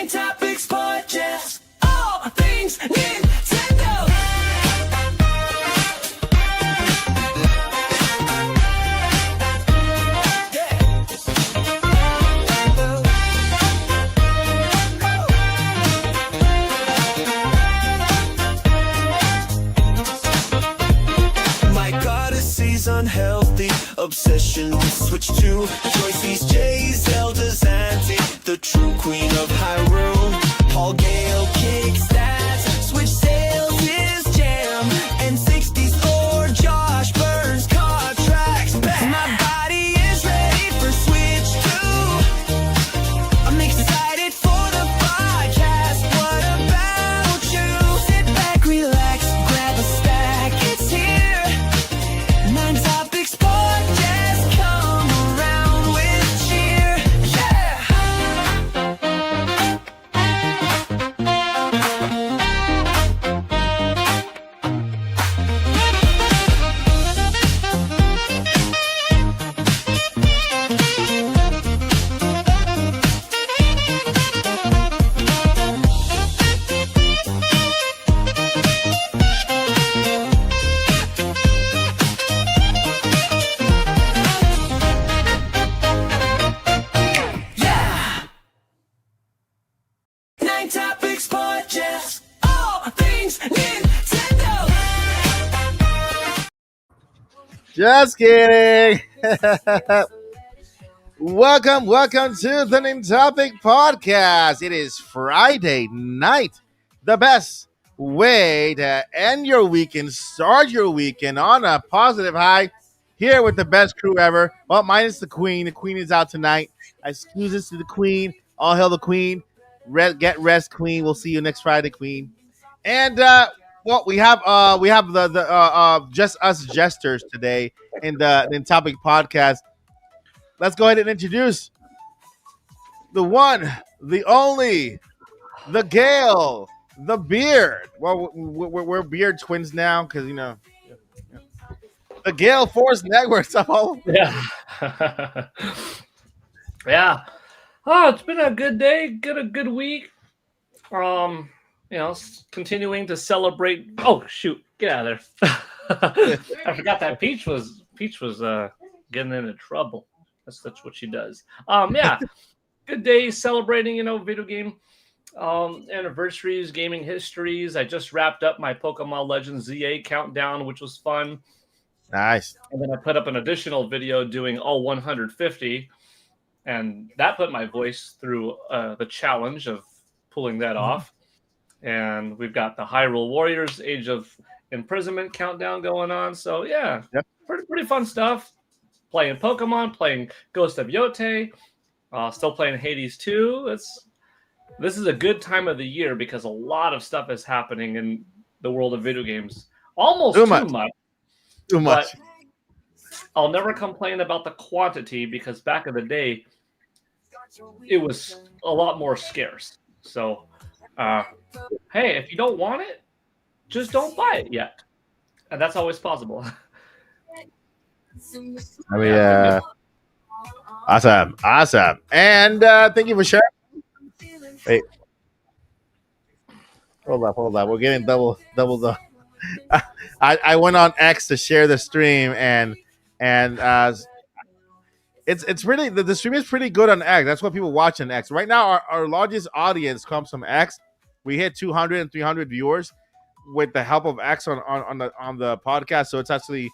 Nintopics Podcast. All things Nintendo. My goddessy's unhealthy obsession to switch to Joyce's J, Zelda's auntie, the true queen of Hyrule. Paul Gale kicks stats, switch sales is jam, and 60s or Josh Burns contracts back. My body is ready for Switch 2. I'm excited for the podcast. What about you? Sit back, relax, grab a stack. It's here. Nintopics Podcast. Come around with cheer. Yeah. Nintopics Podcast. All things Nintendo. Just kidding. welcome to the Nintopics Podcast. It is Friday night. The best way to end your weekend, start your weekend on a positive high. Here with the best crew ever. Well, minus the Queen. The Queen is out tonight. Excuses to the Queen. All hail the Queen. Get rest, Queen. We'll see you next Friday, Queen. And well, we have the just us jesters today in the Nintopics Podcast. Let's go ahead and introduce the one, the only, the Gale, the Beard. Well, we're Beard twins now because the Gale Force Network. So Yeah. Yeah. Oh, it's been a good day, a good week. Continuing to celebrate. Oh shoot, get out of there. I forgot that Peach was getting into trouble. That's what she does. Yeah. Good day celebrating, video game anniversaries, gaming histories. I just wrapped up my Pokemon Legends ZA countdown, which was fun. nice. And then I put up an additional video doing all 150, and that put my voice through the challenge of pulling that off. And we've got the Hyrule Warriors Age of Imprisonment countdown going on. So yeah, Yep. pretty fun stuff. Playing Pokemon, playing Ghost of Yote, still playing Hades 2. This is a good time of the year because a lot of stuff is happening in the world of video games. Almost Too too much. much. Too much. But I'll never complain about the quantity because back in the day, it was a lot more scarce. So, hey, if you don't want it, just don't buy it yet. And that's always possible. I mean, awesome. And thank you for sharing. Wait. Hold up. We're getting double the. I went on X to share the stream and it's really the stream is pretty good on X. That's what people watch on X. Right now, our largest audience comes from X. We hit 200 and 300 viewers with the help of X on the podcast. So it's actually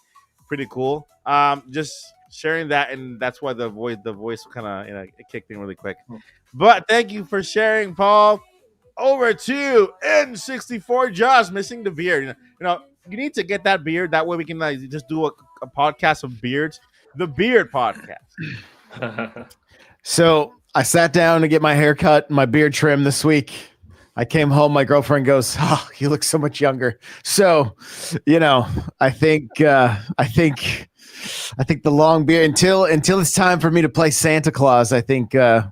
pretty cool. Just sharing that, and that's why the voice kind of it kicked in really quick. But thank you for sharing, Paul. Over to N64 Josh, missing the beard. You need to get that beard. That way we can just do a podcast of beards. The Beard Podcast. So I sat down to get my hair cut and my beard trim this week. I came home. My girlfriend goes, "Oh, you look so much younger." So, I think the long beard until it's time for me to play Santa Claus. I think I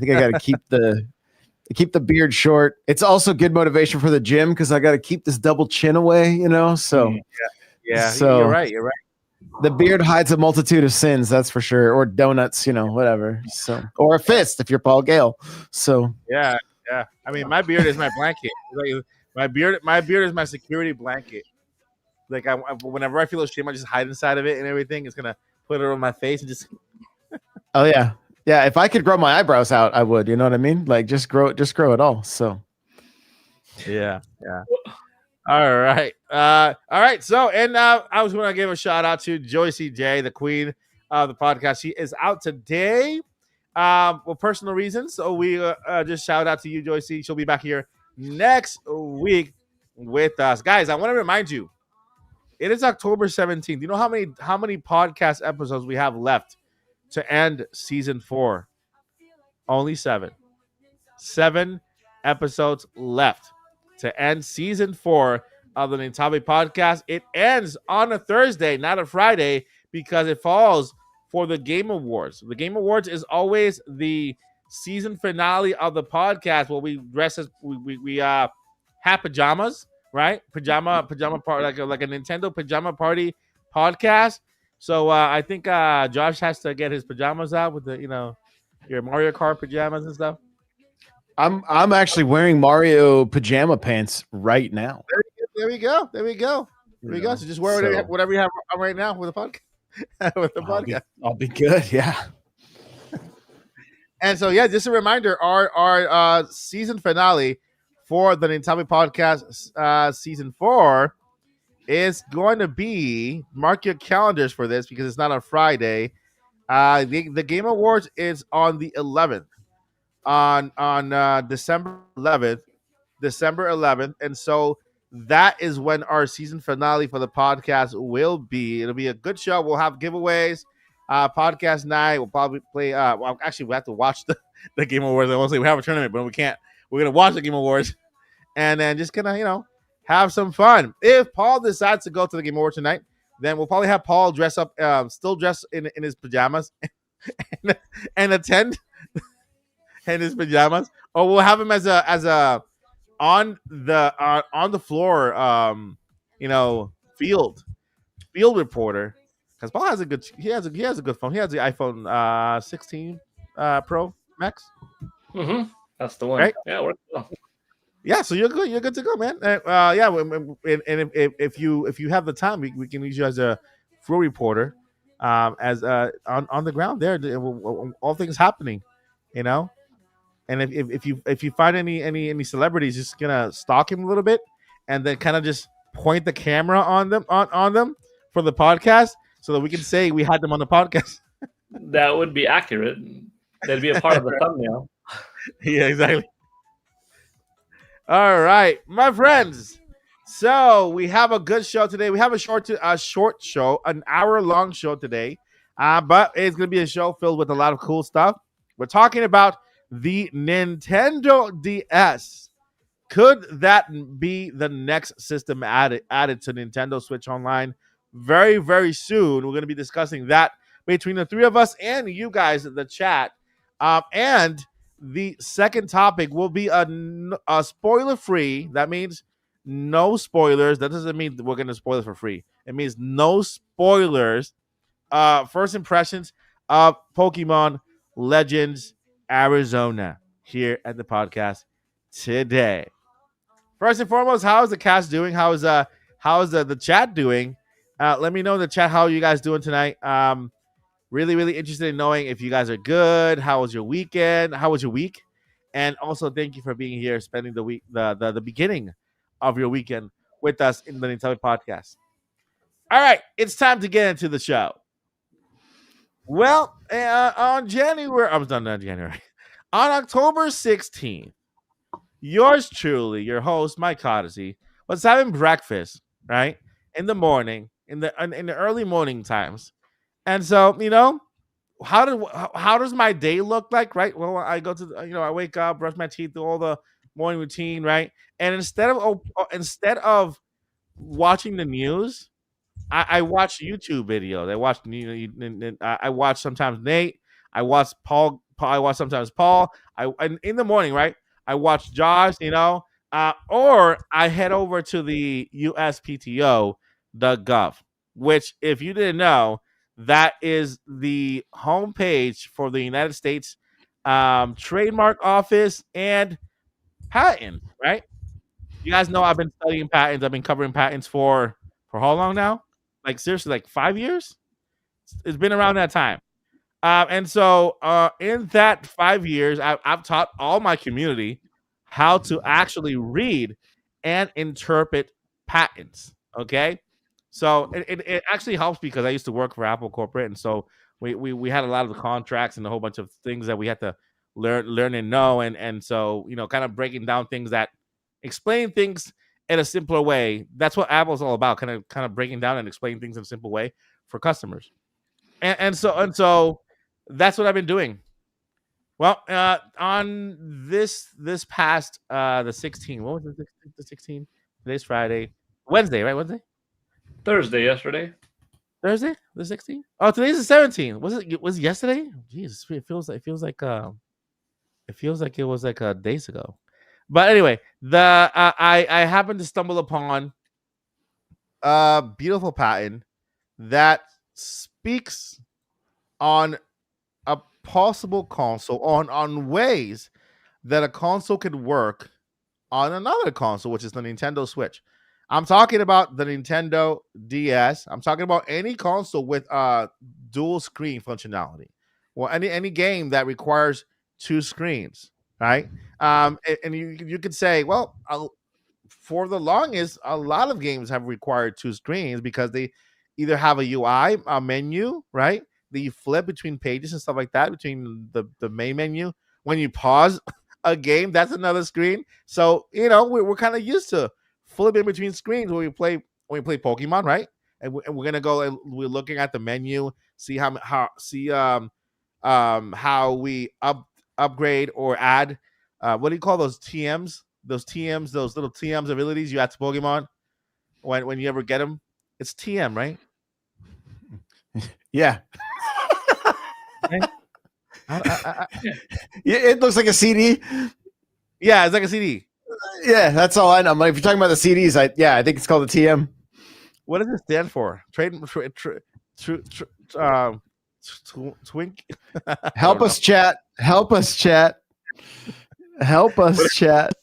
got to keep the beard short. It's also good motivation for the gym because I got to keep this double chin away. So yeah. So You're right. The beard hides a multitude of sins, that's for sure. Or donuts, whatever. So, or a fist if you're Paul Gale. So Yeah. Yeah, I mean, my beard is my blanket. Like, my beard is my security blanket. Like, whenever I feel ashamed, I just hide inside of it and everything. It's gonna put it on my face and just. Oh yeah, yeah. If I could grow my eyebrows out, I would. You know what I mean? Like just grow it all. So Yeah, yeah. All right. All right. So, and I was going to give a shout out to Joycey J, the queen of the podcast. She is out today, for personal reasons. So we just shout out to you, Joycey. She'll be back here next week with us, guys. I want to remind you, it is October 17th. You know how many podcast episodes we have left to end season 4? Only 7. 7 episodes left to end season 4 of the Nintopics Podcast. It ends on a Thursday, not a Friday, because it falls for the Game Awards. The Game Awards is always the season finale of the podcast where we dress as we have pajamas, right? Pajama party, like a Nintendo pajama party podcast. So I think Josh has to get his pajamas out with your Mario Kart pajamas and stuff. I'm actually wearing Mario pajama pants right now. There we go. So just wear whatever you have on right now with the podcast. with the podcast. I'll be good. Yeah. And so, yeah, just a reminder: our season finale for the Nintopics Podcast, season 4, is going to be, mark your calendars for this because it's not on Friday. The Game Awards is on the 11th. On December 11th, and so that is when our season finale for the podcast will be. It'll be a good show. We'll have giveaways, podcast night. We'll probably play. Well, actually, we have to watch the Game Awards. I won't say we have a tournament, but we can't. We're gonna watch the Game Awards, and then just gonna have some fun. If Paul decides to go to the Game Awards tonight, then we'll probably have Paul dress up, still dressed in his pajamas, and attend. In his pajamas, or we'll have him as a on the floor, field reporter, because Paul has a good good phone. He has the iPhone 16 Pro Max. Mm-hmm. That's the one, right? Yeah, we're cool. Yeah, so you're good to go, man. Yeah, and if you have the time, we can use you as a floor reporter, as on the ground there, all things happening, And if you find any celebrities, just gonna stalk him a little bit, and then kind of just point the camera on them for the podcast, so that we can say we had them on the podcast. That would be accurate. That'd be a part of the thumbnail. Yeah, exactly. All right, my friends. So we have a good show today. We have a short show, an hour-long show today, but it's gonna be a show filled with a lot of cool stuff. We're talking about the Nintendo DS. Could that be the next system added to Nintendo Switch Online very, very soon? We're going to be discussing that between the three of us and you guys in the chat. And the second topic will be a spoiler-free. That means no spoilers. That doesn't mean we're going to spoil it for free. It means no spoilers. First impressions of Pokemon Legends Arizona here at the podcast today. First and foremost, how is the cast doing? How is the chat doing? Let me know in the chat how you guys doing tonight. Really, really interested in knowing if you guys are good. How was your weekend? How was your week? And also, thank you for being here, spending the week, the beginning of your weekend with us in the Nintopics Podcast. All right, it's time to get into the show. Well, on October 16th, yours truly, your host, Mike Odyssey, was having breakfast, right, in the morning, in the early morning times. And so, how does my day look like, right? Well, I go to, I wake up, brush my teeth, do all the morning routine, right? And instead of watching the news, I watch YouTube videos. I watch sometimes Nate. I watch Paul. I watch sometimes Paul. And in the morning, right? I watch Josh. Or I head over to the USPTO.gov, which, if you didn't know, that is the homepage for the United States Trademark Office and patent, right? You guys know I've been studying patents. I've been covering patents for how long now? Like seriously, like 5 years. It's been around that time. And so in that 5 years, I've taught all my community how to actually read and interpret patents. Okay. So it actually helps because I used to work for Apple Corporate. And so we had a lot of the contracts and a whole bunch of things that we had to learn and know. And so, kind of breaking down things that explain things in a simpler way. That's what Apple's all about, kind of breaking down and explaining things in a simple way for customers. And so that's what I've been doing. Well, on this past the 16th, what was it? The 16th? Today's Friday, Wednesday, right? Wednesday, Thursday yesterday. Thursday, the 16th. Oh, today's the 17th. Was it yesterday? Jesus, it feels like it was like days ago. But anyway, I happened to stumble upon a beautiful patent that speaks on a possible console, on ways that a console could work on another console, which is the Nintendo Switch. I'm talking about the Nintendo DS. I'm talking about any console with dual screen functionality. Well, any game that requires two screens, right? And you could say, well, for the longest, a lot of games have required two screens because they either have a UI, a menu, right? That you flip between pages and stuff like that, between the main menu. When you pause a game, that's another screen. So we're kind of used to flipping between screens when we play Pokemon, right? And we're gonna go and we're looking at the menu, see how we upgrade or add. What do you call those TMs? Those little TMs abilities you add to Pokemon when you ever get them. It's TM, right? Yeah. Right? Yeah, it looks like a CD. Yeah, it's like a CD. Yeah, that's all I know. If you're talking about the CDs, I think it's called a TM. What does it stand for? Twink. Help us chat. Help us chat. Help us chat.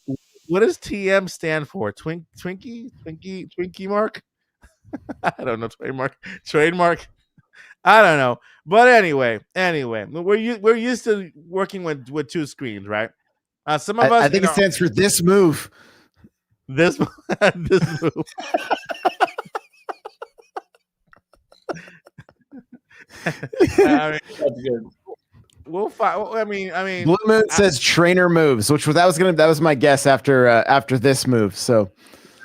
What does TM stand for? Twinkie mark? I don't know. Trademark. I don't know. But anyway, we're used to working with two screens, right? Some of us. I think it stands for this move. This move. That's good. We'll find. I mean, Blue Moon says trainer moves, which that was my guess after this move. So,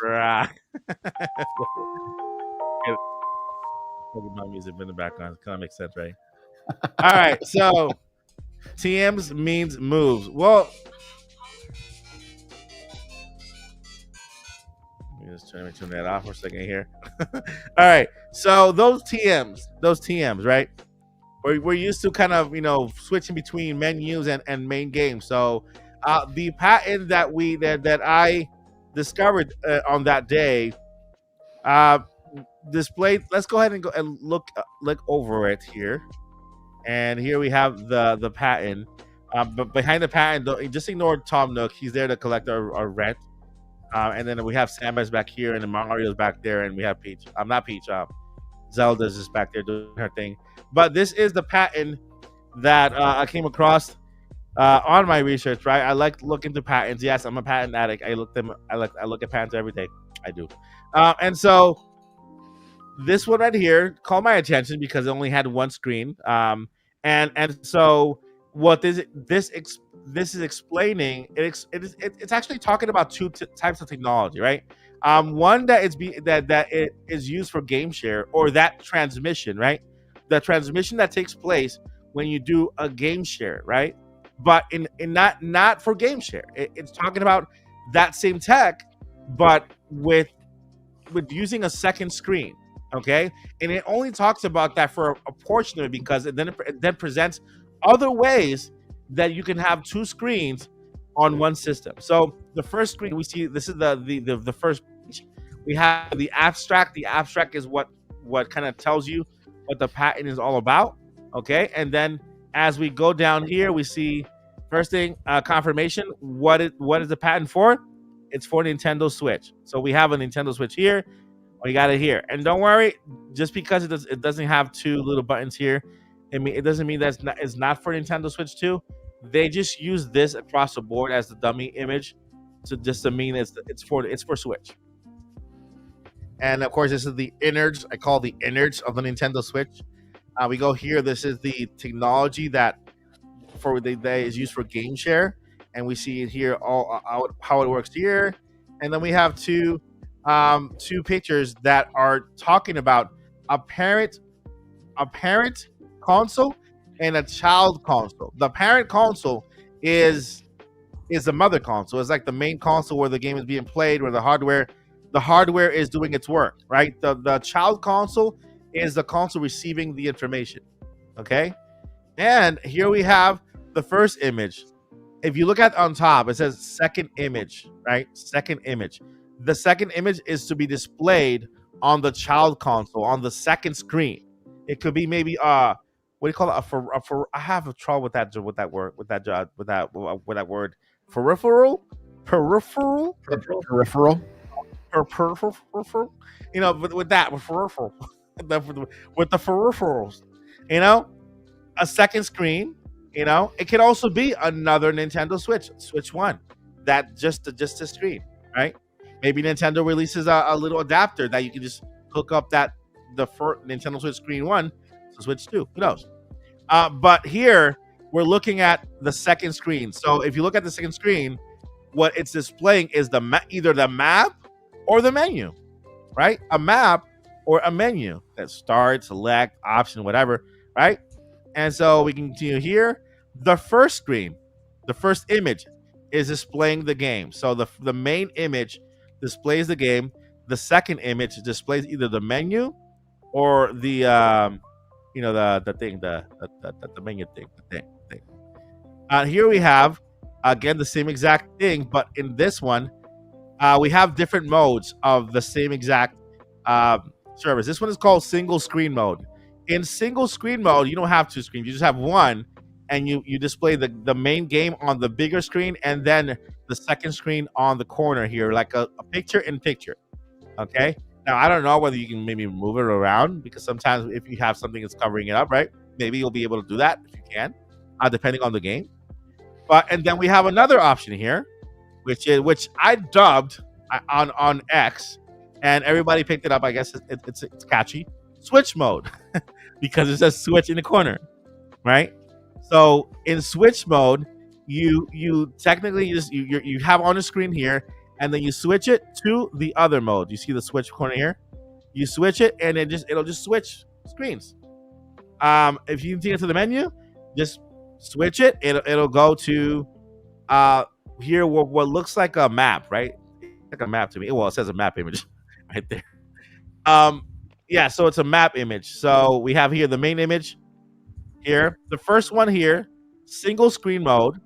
right. Pokemon music in the background kind of makes sense, right? All right, so TMs means moves. Well, let me just turn that off for a second here. All right, so those TMs, right? We're used to kind of switching between menus and main games. So the patent that I discovered on that day displayed. Let's go ahead and go and look over it here. And here we have the patent. But behind the patent, just ignore Tom Nook. He's there to collect our rent. And then we have Samus back here, and then Mario's back there, and we have Peach. I'm not Peach. Zelda's just back there doing her thing. But this is the patent that I came across on my research. Right, I like to look into patents. Yes, I'm a patent addict. I look at patents every day. I do. And so this one right here caught my attention because it only had one screen. And so what this is explaining, it's actually talking about two types of technology, right? One that it is used for game share, or that transmission, right? The transmission that takes place when you do a game share, right? But in not for game share. It's talking about that same tech, but with using a second screen. Okay, and it only talks about that for a portion of it because it then presents other ways that you can have two screens on one system. So the first screen we see, this is the first page. We have the abstract. The abstract is what kind of tells you what the patent is all about. Okay, and then as we go down here, we see First thing, confirmation. What is the patent for? It's for Nintendo Switch. So we have a Nintendo Switch here. We got it here, and don't worry. Just because it doesn't have two little buttons here, it doesn't mean that it's not for Nintendo Switch 2. They just use this across the board as the dummy image, to mean it's for Switch. And of course, this is the innards. I call the innards of the Nintendo Switch. We go here. This is the technology that is used for game share, and we see it here how it works here. And then we have two pictures that are talking about a parent console and a child console. The parent console is the mother console. It's like the main console where the game is being played, where the hardware is doing its work, right? The child console is the console receiving the information. Okay, and here we have the first image. If you look at on top, it says second image, right? Second image. The second image is to be displayed on the child console on the second screen. It could be maybe what do you call it? I have a trouble with that word. Peripheral. You know, with peripheral, with the peripherals. You know, a second screen. You know, it could also be another Nintendo Switch 1, that just a screen, right? Maybe Nintendo releases a little adapter that you can just hook up the first Nintendo Switch Screen 1 to Switch 2. Who knows? But here we're looking at the second screen. So if you look at the second screen, what it's displaying is either the map or the menu, right? A map or a menu that start, select, option, whatever, right? And so we can continue here. The first screen, the first image is displaying the game. So the main image displays the game. The second image displays either the menu or the menu thing. Here we have again the same exact thing, but in this one, we have different modes of the same exact service. This one is called single screen mode. In single screen mode, you don't have two screens; you just have one, and you display the main game on the bigger screen, and then the second screen on the corner here, like a picture in picture. Okay. Now I don't know whether you can maybe move it around, because sometimes if you have something that's covering it up, right? Maybe you'll be able to do that if you can, depending on the game. And then we have another option here, which I dubbed on X, and everybody picked it up. I guess it's catchy. Switch mode, because it says Switch in the corner, right? So in Switch mode, you technically you have on the screen here, and then you switch it to the other mode. You see the Switch corner here? You switch it, and it'll just switch screens. If you take it to the menu, just switch it. It'll go to here what looks like a map, right? Like a map to me. Well, it says a map image right there. Yeah, so it's a map image. So we have here the main image here. The first one here, single screen mode.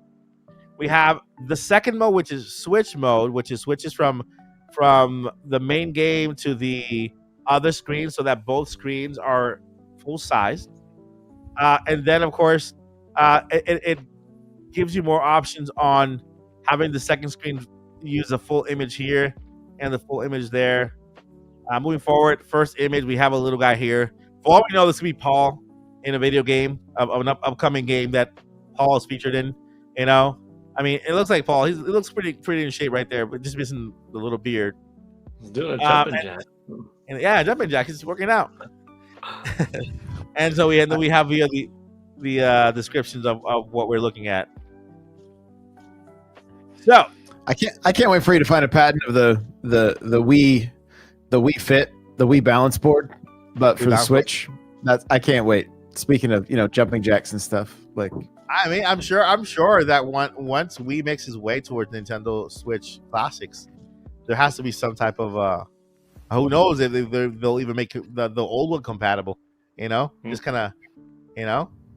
We have the second mode, which is switch mode, which is switches from the main game to the other screen, so that both screens are full size. And then, of course, it gives you more options on having the second screen use the full image here and the full image there. Moving forward, first image, we have a little guy here. For all we know, this could be Paul in a video game of an upcoming game that Paul is featured in. You know, I mean, it looks like Paul. It looks pretty in shape right there, but just missing the little beard. He's doing a jumping jack. And yeah, jumping jack. He's working out. And so we have the descriptions of what we're looking at. So I can't wait for you to find a patent of the Wii Fit, the Wii balance board, but for the Switch. I can't wait. Speaking of, jumping jacks and stuff, like, I mean, I'm sure that once Wii makes his way towards Nintendo Switch classics, there has to be some type of who knows if they'll even make the old one compatible. Just kind of,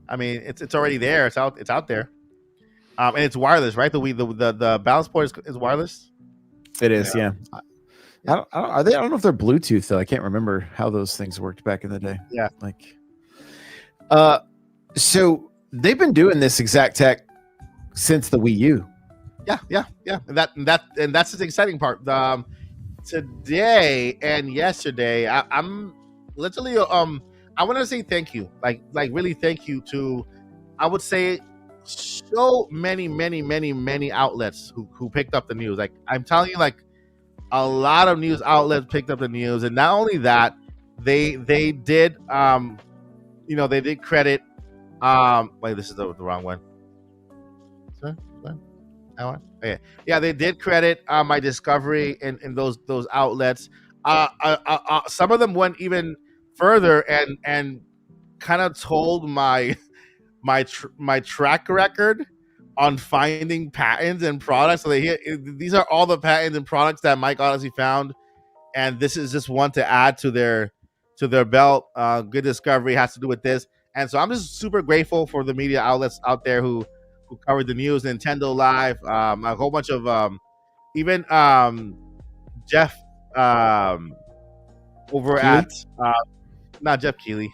I mean, it's already there. It's out there, and it's wireless, right? The balance board is wireless. It is, yeah. I don't know if they're Bluetooth though. I can't remember how those things worked back in the day. Yeah, like, so they've been doing this exact tech since the Wii U. Yeah. And that's the exciting part. Today and yesterday, I'm literally I want to say thank you, like really thank you to, I would say, so many outlets who picked up the news. Like I'm telling you, like a lot of news outlets picked up the news, and not only that, they did they did credit wait, this is the wrong one. Sorry, that one? Okay. Yeah, they did credit my discovery in those outlets. Some of them went even further and kind of told my track record on finding patents and products. So these are all the patents and products that Mike Odyssey found, and this is just one to add to their belt. Good discovery has to do with this, and so I'm just super grateful for the media outlets out there who covered the news. Nintendo Live, a whole bunch of even Jeff over Keighley? at not Jeff Keighley,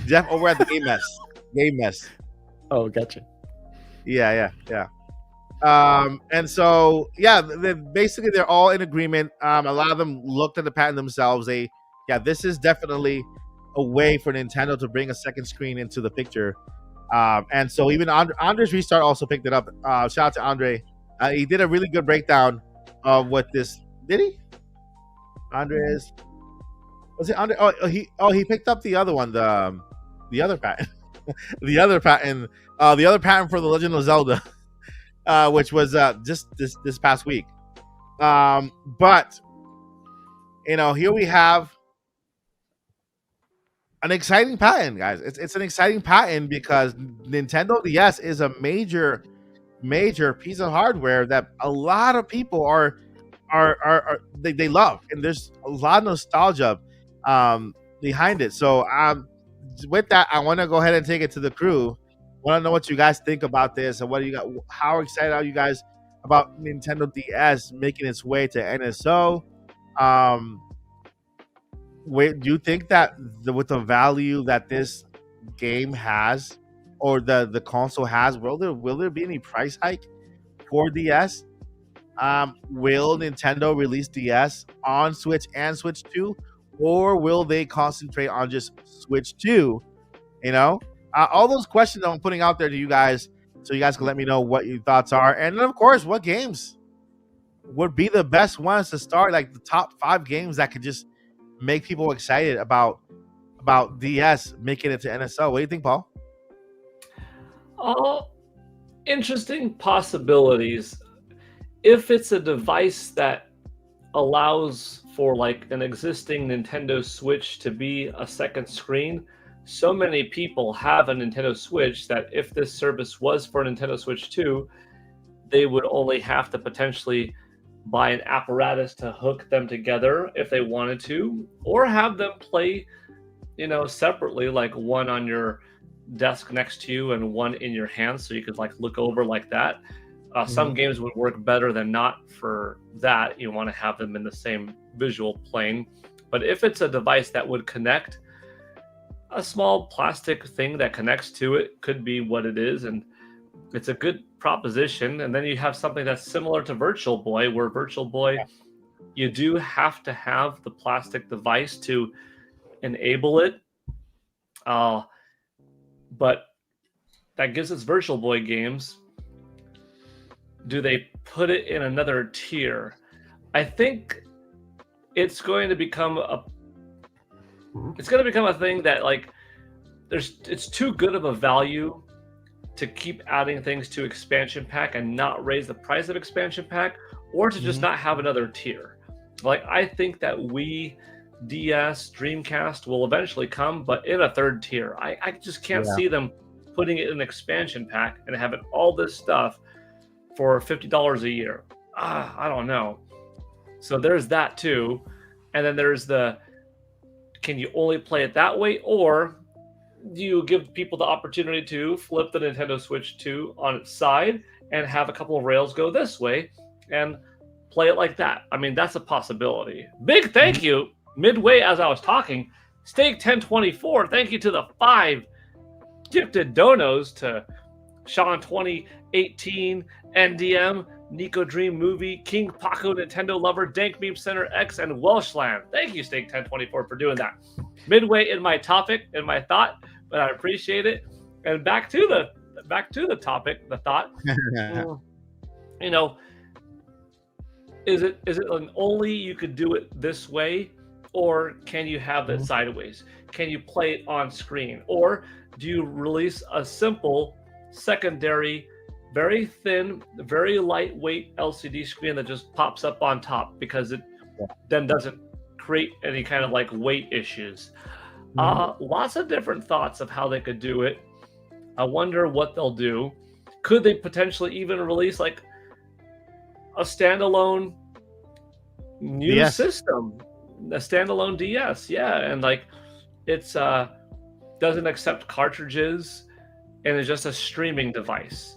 Jeff over at the Game Mess. Oh, gotcha. Yeah. And so basically they're all in agreement. A lot of them looked at the patent themselves. This is definitely a way for Nintendo to bring a second screen into the picture. And so even Andre's Restart also picked it up. Shout out to Andre. He did a really good breakdown of what this. Did he? Andres. Was it Andre? He picked up the other one, the other patent. the other patent for the Legend of Zelda, which was just this past week. But here we have an exciting patent, guys. It's an exciting patent because Nintendo DS is a major piece of hardware that a lot of people are they love, and there's a lot of nostalgia behind it. So with that, I want to go ahead and take it to the crew. I want to know what you guys think about this, and what do you got? How excited are you guys about Nintendo DS making its way to NSO? Do you think that with the value that this game has, or the console has, will there be any price hike for DS? Will Nintendo release DS on Switch and Switch 2, or will they concentrate on just Switch 2? All those questions I'm putting out there to you guys, so you guys can let me know what your thoughts are, and then of course, what games would be the best ones to start, like the top 5 games that could just make people excited about DS making it to NSO. What do you think, Paul? Interesting possibilities. If it's a device that allows for like an existing Nintendo Switch to be a second screen, so many people have a Nintendo Switch that if this service was for Nintendo Switch 2, they would only have to potentially buy an apparatus to hook them together if they wanted to, or have them play, separately, like one on your desk next to you and one in your hand, so you could like look over like that. Some games would work better than not for that. You want to have them in the same visual plane. But if it's a device that would connect, a small plastic thing that connects to it could be what it is, and it's a good proposition. And then you have something that's similar to Virtual Boy, where Virtual Boy, you do have to have the plastic device to enable it. But that gives us Virtual Boy games. Do they put it in another tier? I think it's going to become a thing that like it's too good of a value to keep adding things to expansion pack and not raise the price of expansion pack, or to just not have another tier. Like I think that Wii, DS, Dreamcast will eventually come, but in a third tier. I just can't see them putting it in an expansion pack and having all this stuff for $50 a year. I don't know. So there's that too. And then there's can you only play it that way, or do you give people the opportunity to flip the Nintendo Switch 2 on its side and have a couple of rails go this way and play it like that? I mean, that's a possibility. Big thank you, midway as I was talking, Steak 1024, thank you to the 5 gifted donos to Sean 2018, NDM, Nico Dream Movie, King Paco, Nintendo Lover, Dank Meme Center X, and Welshland. Thank you, Steak 1024, for doing that. Midway in my topic, in my thought, but I appreciate it. And back to the topic, the thought. You know, is it an only you could do it this way, or can you have it sideways? Can you play it on screen, or do you release a simple secondary, very thin, very lightweight LCD screen that just pops up on top because it then doesn't create any kind of like weight issues? Lots of different thoughts of how they could do it. I wonder what they'll do. Could they potentially even release like a standalone new system, a standalone DS? Yeah, and like it's doesn't accept cartridges and is just a streaming device.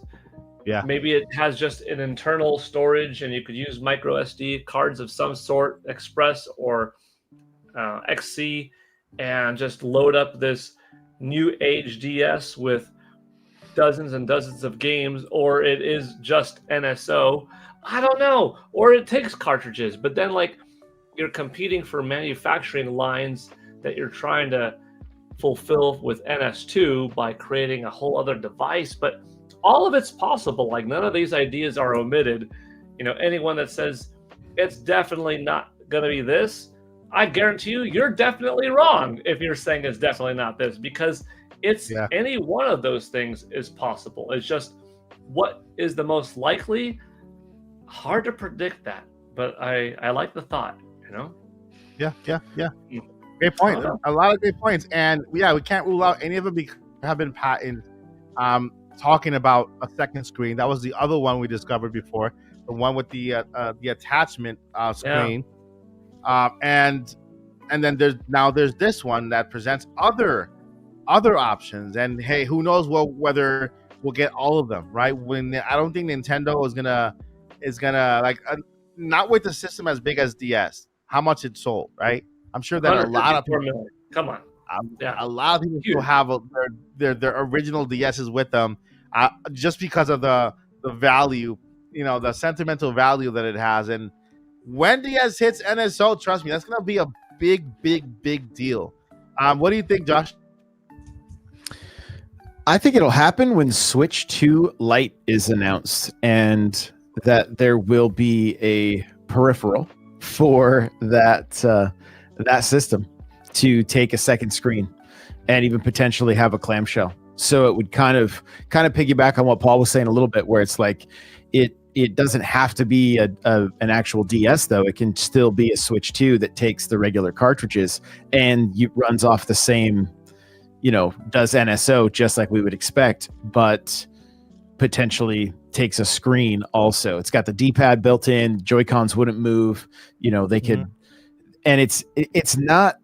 Yeah, maybe it has just an internal storage and you could use micro SD cards of some sort, Express or XC, and just load up this new age DS with dozens and dozens of games. Or it is just NSO, I don't know, or it takes cartridges, but then like you're competing for manufacturing lines that you're trying to fulfill with NS2 by creating a whole other device. But all of it's possible. Like none of these ideas are omitted. You know, anyone that says it's definitely not going to be this, I guarantee you're definitely wrong if you're saying it's definitely not this, because it's any one of those things is possible. It's just what is the most likely. Hard to predict that, but I like the thought, you know? Yeah. Great point. A lot of great points. And we can't rule out any of them because there have been patents talking about a second screen. That was the other one we discovered before, the one with the attachment screen. And then there's this one that presents other options. And hey, who knows whether we'll get all of them, right? I don't think Nintendo is gonna like not with the system as big as DS, how much it sold, right? I'm sure that a lot of people, come on, a lot of people still have their original DSs with them, just because of the value, you know, the sentimental value that it has. And when DS hits NSO, trust me, that's gonna be a big deal. What do you think, Josh? I think it'll happen when Switch 2 Lite is announced, and that there will be a peripheral for that system to take a second screen and even potentially have a clamshell. So it would kind of piggyback on what Paul was saying a little bit, where it's like it doesn't have to be an actual DS though. It can still be a Switch 2 that takes the regular cartridges and runs off the same, you know, does NSO just like we would expect, but potentially takes a screen also. It's got the D-pad built in, Joy-Cons wouldn't move, you know, they could, and it's not,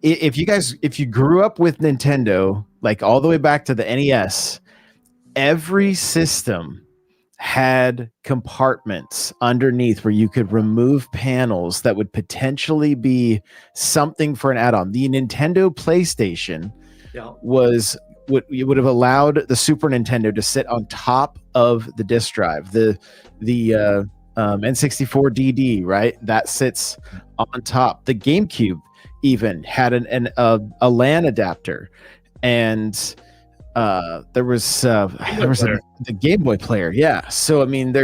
if you grew up with Nintendo, like all the way back to the NES, every system had compartments underneath where you could remove panels that would potentially be something for an add-on. The Nintendo PlayStation was what you would have allowed the Super Nintendo to sit on top of the disk drive. The N64 DD, right? That sits on top. The GameCube even had a LAN adapter, and there was the Game Boy player. Yeah. So I mean,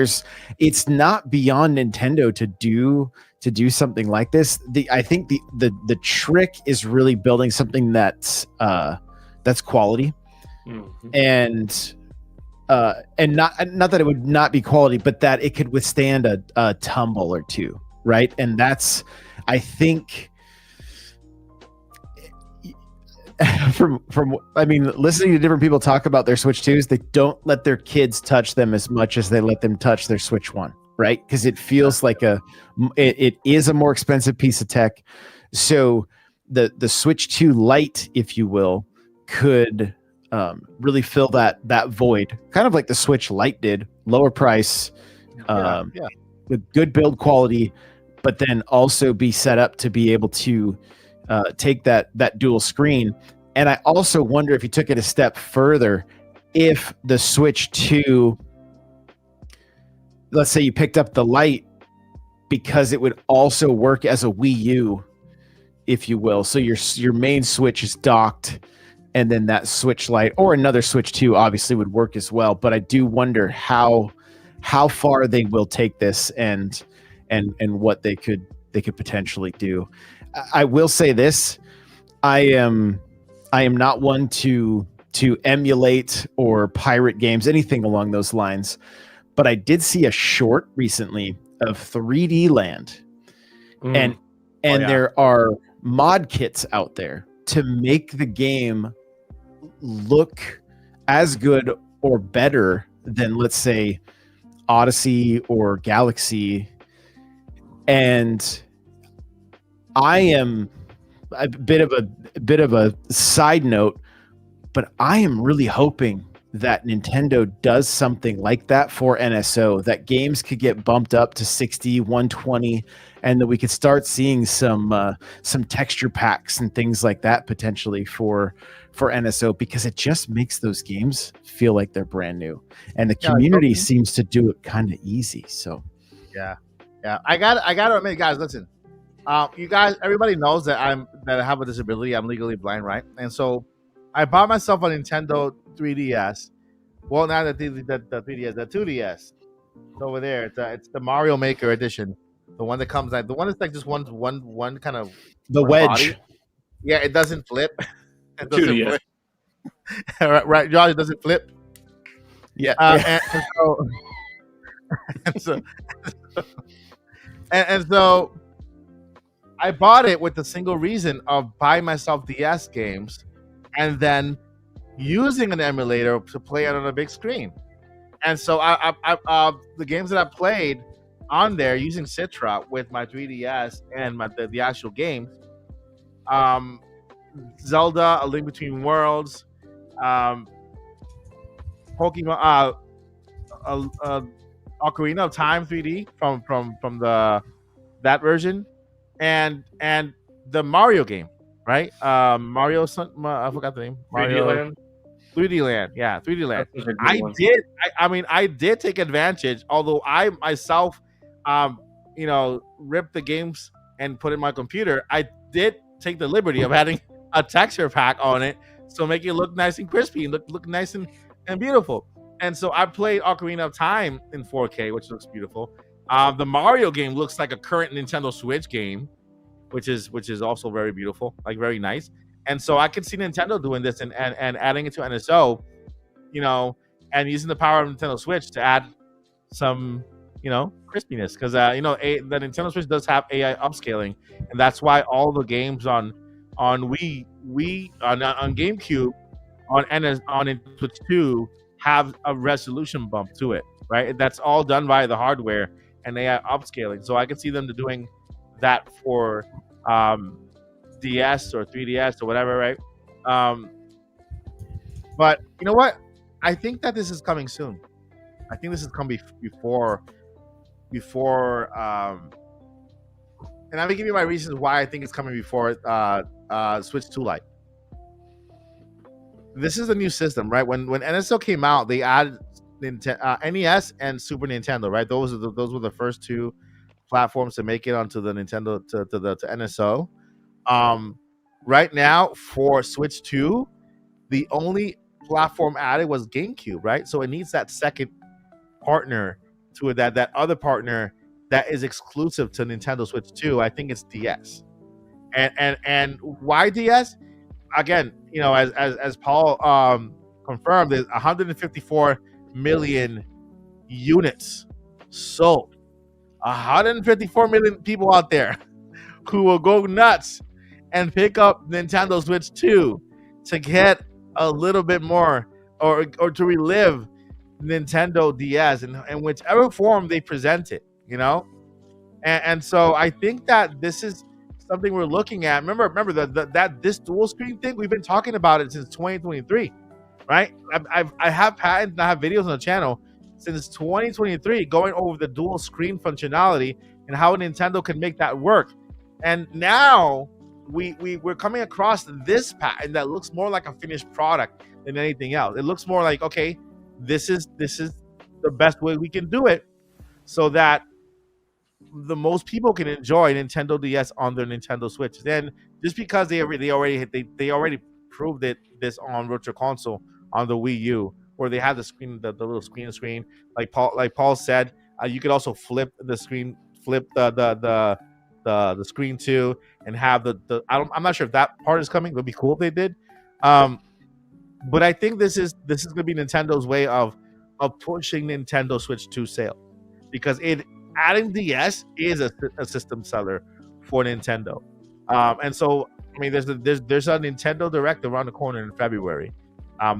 it's not beyond Nintendo to do something like this. I think the trick is really building something that's quality, and not that it would not be quality, but that it could withstand a tumble or two, right? And that's, I think, from I mean, listening to different people talk about their Switch 2s, they don't let their kids touch them as much as they let them touch their Switch 1, right? Because it feels like it is a more expensive piece of tech. So the Switch 2 Lite, if you will, could really fill that void, kind of like the Switch Lite did. Lower price, with good build quality, but then also be set up to be able to take that dual screen. And I also wonder if you took it a step further if the Switch 2, let's say you picked up the Lite, because it would also work as a Wii U, if you will. So your main Switch is docked, and then that Switch Lite or another Switch 2 obviously would work as well. But I do wonder how far they will take this and what they could potentially do. I will say this: I am not one to emulate or pirate games, anything along those lines. But I did see a short recently of 3D Land, and there are mod kits out there to make the game look as good or better than, let's say, Odyssey or Galaxy. And I am a bit of a side note, but I am really hoping that Nintendo does something like that for NSO, that games could get bumped up to 60, 120, and that we could start seeing some texture packs and things like that potentially for NSO, because it just makes those games feel like they're brand new, and the community seems to do it kind of easy. So yeah, I gotta admit, guys, listen, you guys, everybody knows that I have a disability. I'm legally blind, right? And so I bought myself a Nintendo 3DS. Well, not the 3DS, the 2DS. It's over there. It's the Mario Maker edition, the one that comes like the one that's like just one kind of the wedge. Body. Yeah, it doesn't flip. It doesn't 2DS. flip. right, Josh, it doesn't flip. Yeah, and so I bought it with the single reason of buying myself DS games and then using an emulator to play it on a big screen. And so I the games that I played on there using Citra with my 3DS and the actual games, Zelda: A Link Between Worlds, Pokemon, Ocarina of Time 3D from that version, and the Mario game, right? Mario, I forgot the name. Mario 3D Land. 3D Land, yeah, 3D Land. Those are good ones. I did take advantage, although I myself, ripped the games and put it in my computer. I did take the liberty of adding a texture pack on it, so make it look nice and crispy and look nice and beautiful. And so I played Ocarina of Time in 4K, which looks beautiful. The Mario game looks like a current Nintendo Switch game, which is also very beautiful, like very nice. And so I could see Nintendo doing this and adding it to NSO, and using the power of Nintendo Switch to add some, crispiness, because the Nintendo Switch does have AI upscaling, and that's why all the games on Wii on GameCube on Nintendo Switch 2 have a resolution bump to it, right? That's all done by the hardware and AI upscaling. So I can see them doing that for DS or 3DS or whatever, right? But you know what? I think that this is coming soon. I think this is coming before and I'm gonna give you my reasons why I think it's coming before Switch 2 Lite. This is a new system, right? When NSO came out, they added NES and Super Nintendo, right? Those were the first two platforms to make it onto the Nintendo to NSO. Right now for Switch 2, the only platform added was GameCube, right? So it needs that second partner to it, that other partner that is exclusive to Nintendo Switch 2. I think it's DS. And why DS? Again, as Paul confirmed, there's 154 million units sold. 154 million people out there who will go nuts and pick up Nintendo Switch 2 to get a little bit more or to relive Nintendo DS in whichever form they present it, and so I think that this is something we're looking at. Remember that this dual screen thing, we've been talking about it since 2023, right? I have patents and I have videos on the channel since 2023 going over the dual screen functionality and how Nintendo can make that work. And now we're coming across this pattern that looks more like a finished product than anything else. It looks more like, okay, this is the best way we can do it, so that the most people can enjoy Nintendo DS on their Nintendo Switch. Then just because they already proved it this on Virtual Console on the Wii U, where they have the screen, the little screen, like Paul said, you could also flip the screen, flip the screen too, and have I'm not sure if that part is coming. It would be cool if they did. But I think this is going to be Nintendo's way of pushing Nintendo Switch 2 sale, because adding DS is a system seller for Nintendo. And so, I mean, there's a Nintendo Direct around the corner in February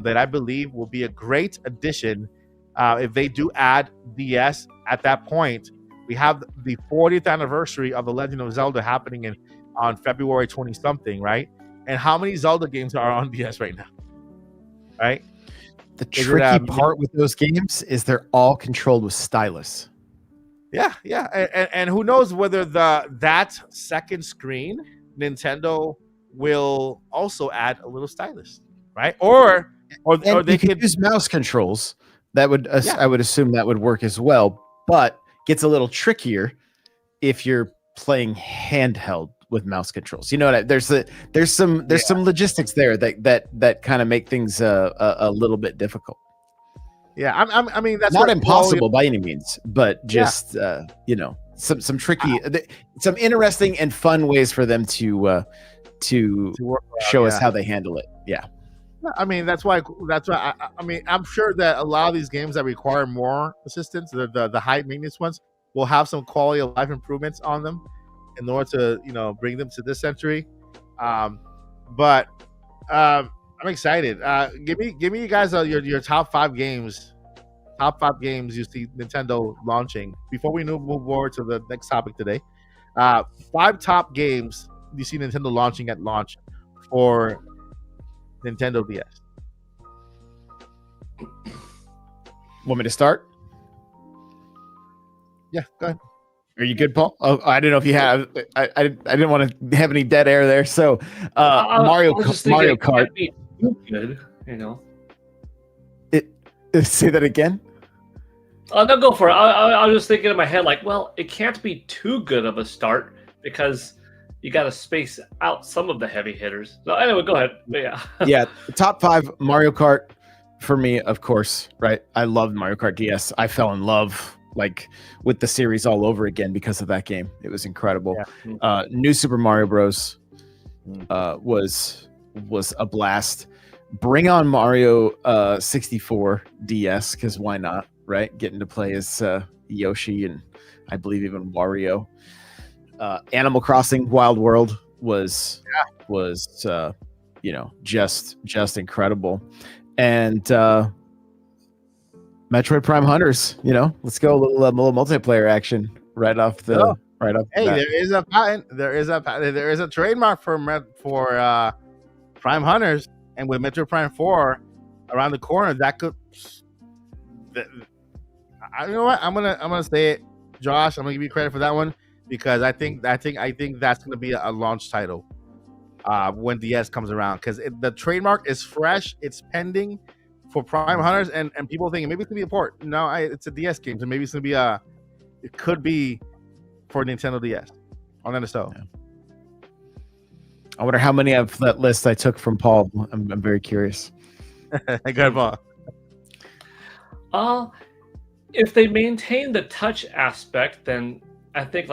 that I believe will be a great addition. If they do add DS at that point, we have the 40th anniversary of The Legend of Zelda happening on February 20 something, right? And how many Zelda games are on DS right now? Right? The tricky part with those games is they're all controlled with stylus. Yeah. And who knows whether that second screen Nintendo will also add a little stylus, right? Or they could use mouse controls. That would I would assume that would work as well, but gets a little trickier if you're playing handheld with mouse controls. You know what? There's some logistics there that kind of make things a little bit difficult. Yeah, I mean that's not impossible by any means, but just some tricky, some interesting and fun ways for them to show us how they handle it. Yeah. I mean that's why I mean I'm sure that a lot of these games that require more assistance, the high maintenance ones, will have some quality of life improvements on them in order to bring them to this century. But I'm excited. Give me you guys your top 5 games. Top 5 games you see Nintendo launching before we move forward to the next topic today. 5 top games you see Nintendo launching at launch for Nintendo DS. Want me to start? Yeah, go ahead. Are you good, Paul? Oh, I didn't know if you have. I didn't want to have any dead air there. So, Mario Kart. Good, Say that again. No, go for it. I was just thinking in my head, like, well, it can't be too good of a start because you got to space out some of the heavy hitters. So anyway, go ahead. Yeah. Yeah. Top 5 Mario Kart for me, of course. Right. I love Mario Kart DS. I fell in love with the series all over again because of that game. It was incredible. Yeah. New Super Mario Bros. Was a blast. Bring on Mario 64 DS, because why not, right? Getting to play as Yoshi and I believe even Wario. Animal Crossing Wild World was just incredible. And Metroid Prime Hunters, let's go a little multiplayer action right off the Hey, there is a patent. There is a trademark for Prime Hunters. And with Metro Prime 4 around the corner, that could. You know what? I'm gonna say it, Josh. I'm gonna give you credit for that one because I think that's gonna be a launch title when DS comes around, because the trademark is fresh. It's pending for Prime Hunters, and people thinking maybe it's gonna be a port. No, it's a DS game, so maybe it's gonna be it could be for Nintendo DS on NSO. Yeah. I wonder how many of that list I took from Paul. I'm very curious. Good, Paul. If they maintain the touch aspect, then I think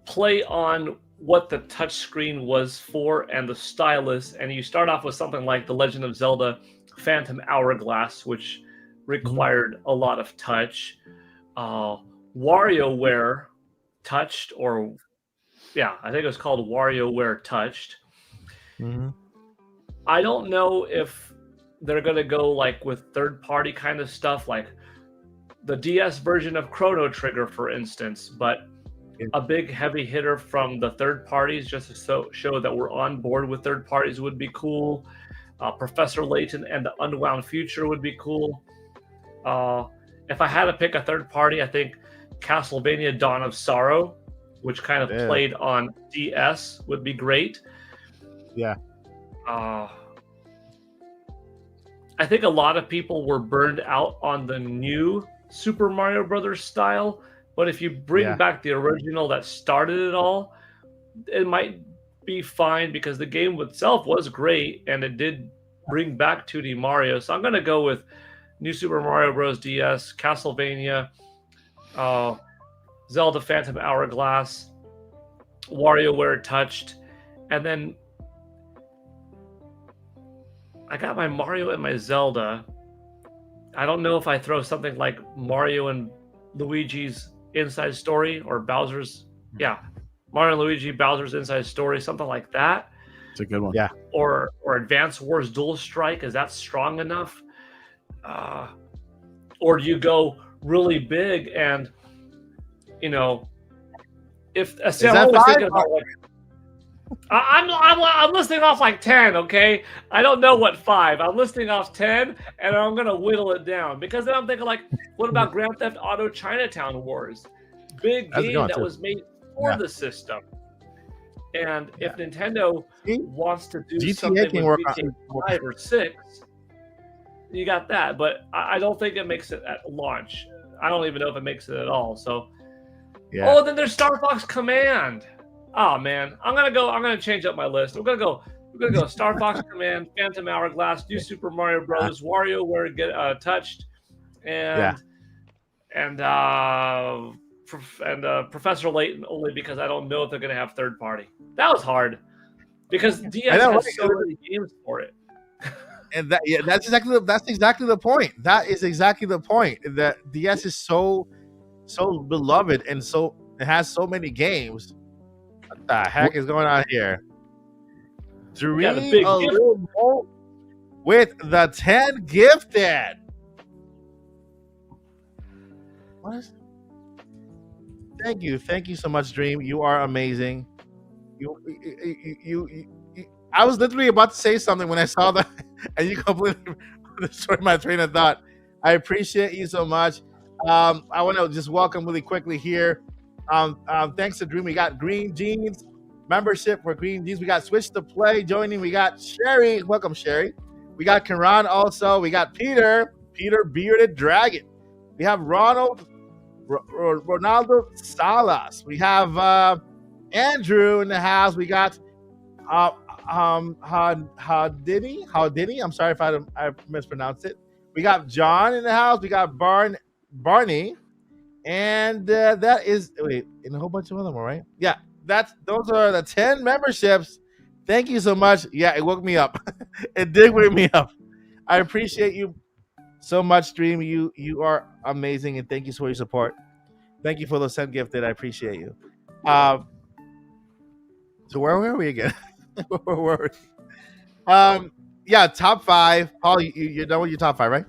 play on what the touch screen was for and the stylus, and you start off with something like The Legend of Zelda Phantom Hourglass, which required a lot of touch. WarioWare touched, or I think it was called WarioWare Touched. Mm-hmm. I don't know if they're going to go with third-party kind of stuff, like the DS version of Chrono Trigger, for instance, but a big heavy hitter from the third parties just to show that we're on board with third parties would be cool. Professor Layton and the Unwound Future would be cool. If I had to pick a third party, I think Castlevania Dawn of Sorrow which kind of Yeah. played on DS, would be great. Yeah. I think a lot of people were burned out on the new Super Mario Brothers style, but if you bring back the original that started it all, it might be fine because the game itself was great and it did bring back 2D Mario. So I'm going to go with New Super Mario Bros. DS, Castlevania, Zelda Phantom Hourglass, WarioWare Touched, and then I got my Mario and my Zelda. I don't know if I throw something like Mario and Luigi's Inside Story or Bowser's, Mario and Luigi Bowser's Inside Story, something like that. It's a good one. Yeah. Or Advance Wars Dual Strike. Is that strong enough? Or do you go really big and, if I'm always thinking about like, I'm listing off like 10, okay? I don't know what 5. I'm listing off 10, and I'm gonna whittle it down because then I'm thinking like, what about Grand Theft Auto Chinatown Wars? Big game that was made for the system. And if Nintendo wants to do GTA something can with work on- GTA 5 or 6, you got that. But I don't think it makes it at launch. I don't even know if it makes it at all. So, then there's Star Fox Command. Oh man, I'm gonna change up my list. We're gonna go Star Fox Command, Phantom Hourglass, New Super Mario Bros., WarioWare Get Touched, and Professor Layton, only because I don't know if they're gonna have third party. That was hard because DS has so many games for it. And that's exactly the point. That is exactly the point. That DS is so beloved and so it has so many games. What the heck is going on here? With the 10 gifted. What is? Thank you so much, Dream. You are amazing. You I was literally about to say something when I saw that, and you completely destroyed my train of thought. I appreciate you so much. I want to just welcome really quickly here. Thanks to Dream, we got Green Jeans membership for Green Jeans. We got Switch to Play joining. We got Sherry. Welcome, Sherry. We got Karan also. We got Peter Bearded Dragon. We have Ronaldo Salas. We have Andrew in the house. We got Howdini. I'm sorry if I mispronounced it. We got John in the house. We got Barney. And that is and a whole bunch of other more, right? Yeah, those are the 10 memberships. Thank you so much. Yeah, it woke me up. It did wake me up. I appreciate you so much, Dream. You are amazing, and thank you for your support. Thank you for those 10 gifted. I appreciate you. So where were we again? Where were we? Top 5. Paul, you're done with your top 5, right?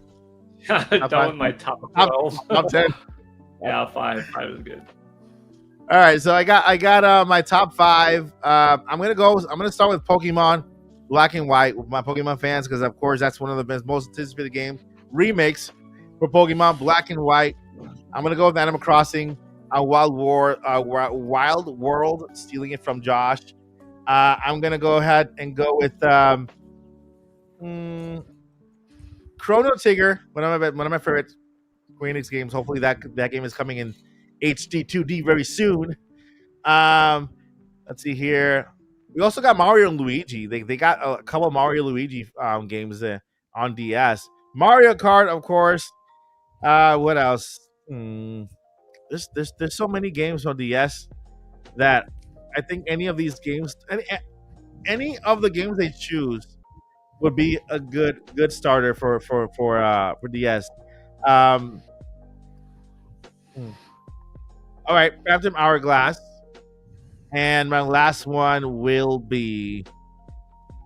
Done with my top 12. Top 10. Yeah, 5 is good. All right, so I got my top 5. I'm gonna start with Pokemon Black and White with my Pokemon fans because of course that's one of the most anticipated games remakes for Pokemon Black and White. I'm gonna go with Animal Crossing, Wild World, stealing it from Josh. I'm gonna go ahead and go with Chrono Trigger, one of my favorite Square Enix games. Hopefully that game is coming in HD 2D very soon. Let's see here. We also got Mario and Luigi. They got a couple of Mario Luigi games on DS. Mario Kart, of course. What else? There's so many games on DS that I think any of these games, any of the games they choose would be a good starter for DS. All right, Phantom Hourglass, and my last one will be.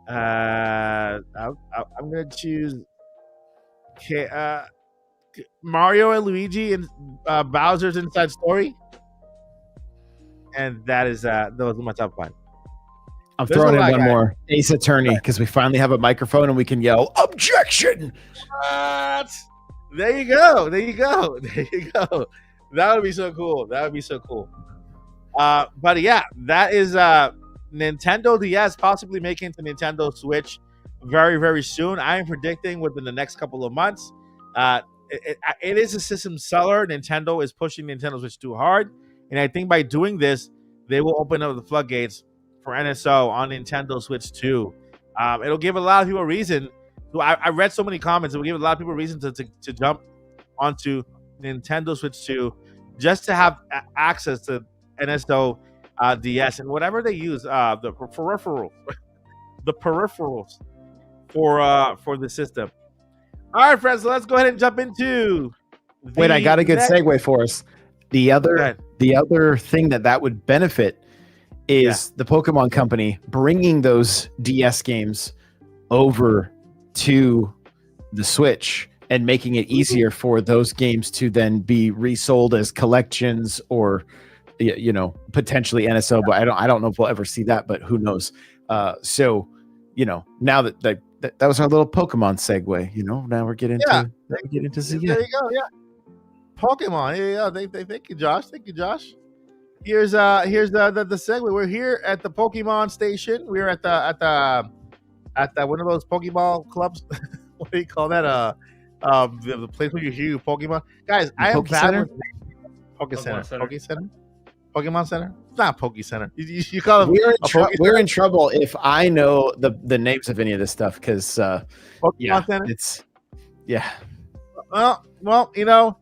I'm gonna choose. Mario and Luigi and Bowser's Inside Story, and that is those are my top 5. I'm throwing in one more. Ace Attorney, because we finally have a microphone and we can yell objection. What? There you go. That would be so cool. But yeah, that is Nintendo DS possibly making to Nintendo Switch very, very soon. I am predicting within the next couple of months. It is a system seller. Nintendo is pushing Nintendo Switch too hard, and I think by doing this, they will open up the floodgates for NSO on Nintendo Switch 2. It'll give a lot of people a reason. I read so many comments. It will give a lot of people a reason to jump onto Nintendo Switch 2 just to have access to NSO DS and whatever they use, the peripherals, the peripherals for the system. All right, friends, so let's go ahead and jump into. Wait, I got a good segue for us. The other thing that would benefit is the Pokemon Company bringing those DS games over to the Switch and making it easier for those games to then be resold as collections or, you know, potentially NSO. But I don't know if we'll ever see that, but who knows? So, you know, now that was our little Pokemon segue. You know, now we're getting into There you go. Yeah, Pokemon. Yeah. Thank you, Josh. Here's the segue. We're here at the Pokemon station. We're at the one of those Pokeball clubs. What do you call that? The place where you hear your Pokemon. Guys, I am bad with Pokemon Center. It's not Poke Center. You call it. We're in trouble if I know the names of any of this stuff because Pokemon Center. It's Well, you know,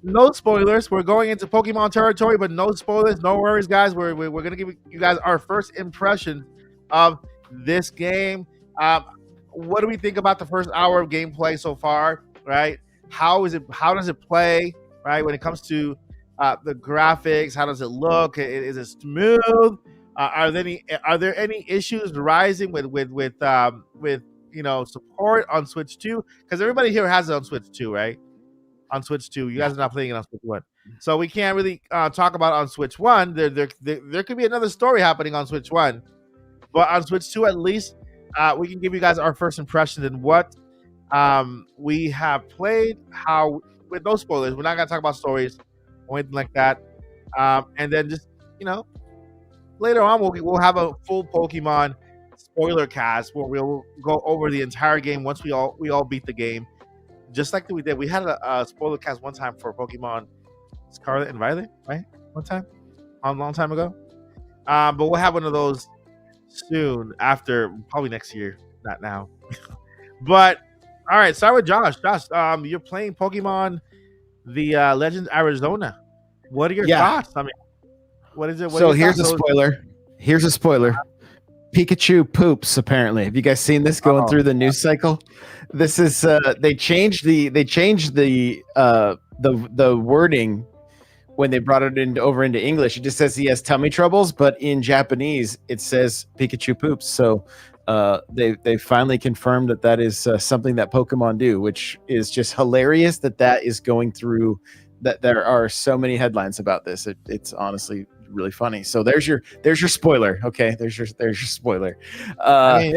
no spoilers. We're going into Pokemon territory, but no spoilers. No worries, guys. We're gonna give you guys our first impression of this game. What do we think about the first hour of gameplay so far? Right? How does it play? Right? When it comes to the graphics, how does it look? Is it smooth? Are there any issues rising with you know, support on Switch 2? Because everybody here has it on Switch 2, right? On Switch 2, you guys are not playing it on Switch 1, so we can't really talk about it on Switch 1. There could be another story happening on Switch 1, but on Switch 2 at least, we can give you guys our first impressions and what we have played. How, with no spoilers, we're not gonna talk about stories or anything like that. And then just, you know, later on we'll have a full Pokemon spoiler cast where we'll go over the entire game once we all beat the game, just like we did. We had a spoiler cast one time for Pokemon Scarlet and Violet, right? One time, a long time ago. But we'll have one of those soon, after, probably next year, not now. But all right, start with Josh. Josh, you're playing Pokemon the Legends Arizona. What are your thoughts? I mean, what is it? So here's a spoiler. Pikachu poops. Apparently, have you guys seen this going through the news cycle? This is they changed the wording when they brought it over into English. It just says he has tummy troubles, but in Japanese it says Pikachu poops. So they finally confirmed that is something that Pokemon do, which is just hilarious that is going through. That there are so many headlines about this. It's honestly really funny. So there's your spoiler. Okay, there's your spoiler. I mean,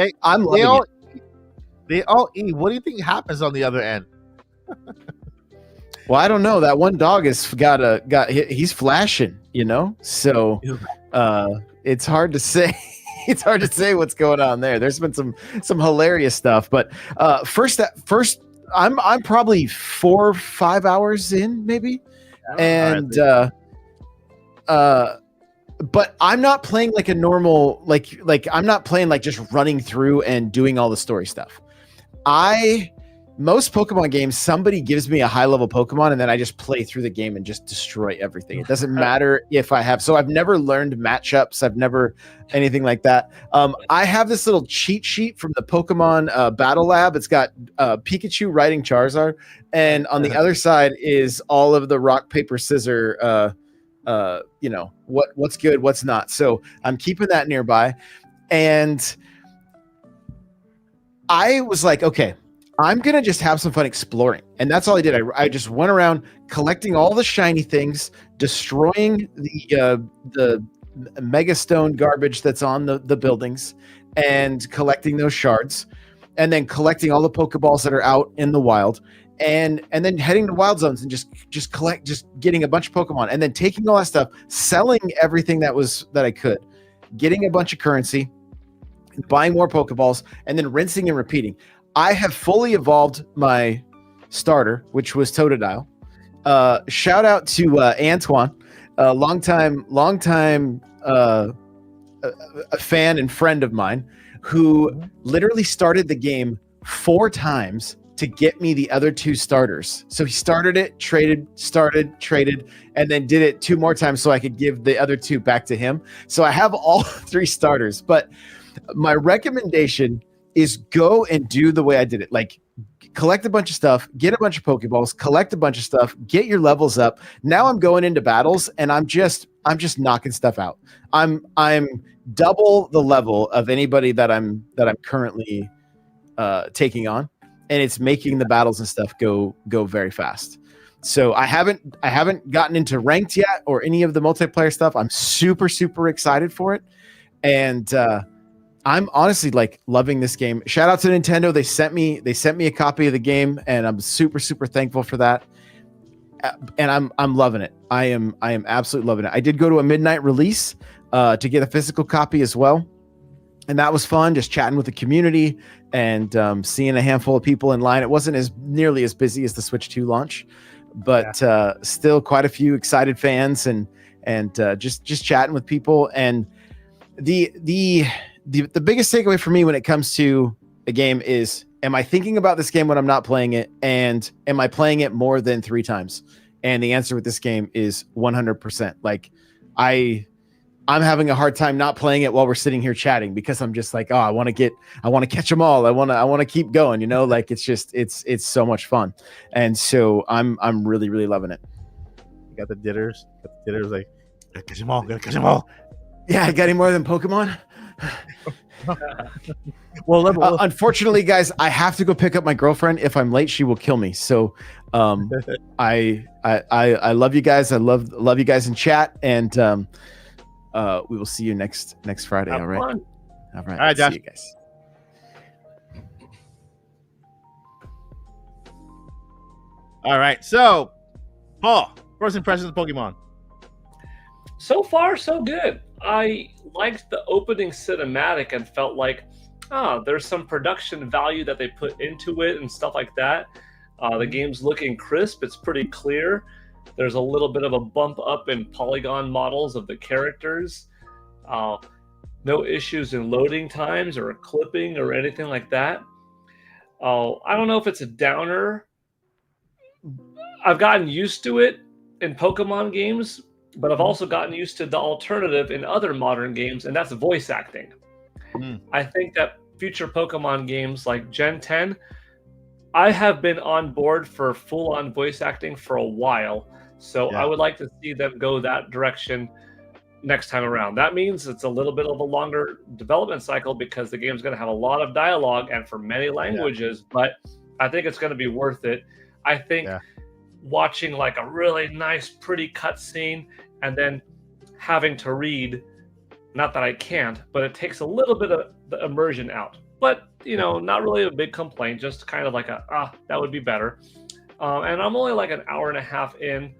they all eat. What do you think happens on the other end? Well, I don't know. That one dog has he's flashing, you know. So it's hard to say. It's hard to say what's going on there. There's been some hilarious stuff, but first, I'm probably 4 or 5 hours in, maybe, and but I'm not playing like a normal like I'm not playing like just running through and doing all the story stuff. Most Pokemon games, somebody gives me a high level Pokemon and then I just play through the game and just destroy everything. It doesn't matter if I have. So I've never learned matchups. I've never anything like that. I have this little cheat sheet from the Pokemon Battle Lab. It's got Pikachu riding Charizard, and on the other side is all of the rock paper scissor. You know what's good, what's not. So I'm keeping that nearby, and I was like, okay, I'm going to just have some fun exploring. And that's all I did. I just went around collecting all the shiny things, destroying the mega stone garbage that's on the buildings, and collecting those shards, and then collecting all the Pokeballs that are out in the wild. and then heading to wild zones and just getting a bunch of Pokemon, and then taking all that stuff, selling everything that I could, getting a bunch of currency, buying more Pokeballs, and then rinsing and repeating. I have fully evolved my starter, which was Totodile. Shout out to Antoine, longtime a fan and friend of mine, who literally started the game 4 times to get me the other 2 starters. So he started it, traded, and then did it 2 more times so I could give the other 2 back to him. So I have all 3 starters, but my recommendation is go and do the way I did it. Like, collect a bunch of stuff, get a bunch of Pokeballs, collect a bunch of stuff, get your levels up. Now I'm going into battles and I'm just knocking stuff out. I'm double the level of anybody that I'm currently taking on, and it's making the battles and stuff go very fast. So I haven't gotten into ranked yet or any of the multiplayer stuff. I'm super excited for it, and I'm honestly like loving this game. Shout out to Nintendo. They sent me a copy of the game, and I'm super thankful for that. And I'm loving it. I am absolutely loving it. I did go to a midnight release to get a physical copy as well, and that was fun. Just chatting with the community and seeing a handful of people in line. It wasn't nearly as busy as the Switch 2 launch, but still quite a few excited fans and just chatting with people. And the biggest takeaway for me when it comes to a game is, am I thinking about this game when I'm not playing it? And am I playing it more than 3 times? And the answer with this game is 100%. Like, I'm having a hard time not playing it while we're sitting here chatting, because I'm just like, oh, I want to catch them all. I want to keep going, like it's so much fun. And so I'm really loving it. You got the ditters. Like, gotta catch them all. Yeah, I got any more than Pokemon? Well, unfortunately, guys, I have to go pick up my girlfriend. If I'm late, she will kill me. So, I love you guys. I love you guys in chat, and we will see you next Friday. Have all right. fun. All right. All right, Josh. See you guys. all right. So, Paul, first impressions of Pokemon. So far, so good. I liked the opening cinematic and felt like, there's some production value that they put into it and stuff like that. The game's looking crisp. It's pretty clear. There's a little bit of a bump up in polygon models of the characters. No issues in loading times or clipping or anything like that. I don't know if it's a downer. I've gotten used to it in Pokemon games, but I've also gotten used to the alternative in other modern games, and that's voice acting. I think that future Pokemon games like Gen 10, I have been on board for full-on voice acting for a while, so I would like to see them go that direction next time around. That means it's a little bit of a longer development cycle because the game's going to have a lot of dialogue and for many languages, but I think it's going to be worth it. I think watching like a really nice, pretty cutscene and then having to read, not that I can't, but it takes a little bit of the immersion out. But, not really a big complaint, just kind of like that would be better. And I'm only like an hour and a half in.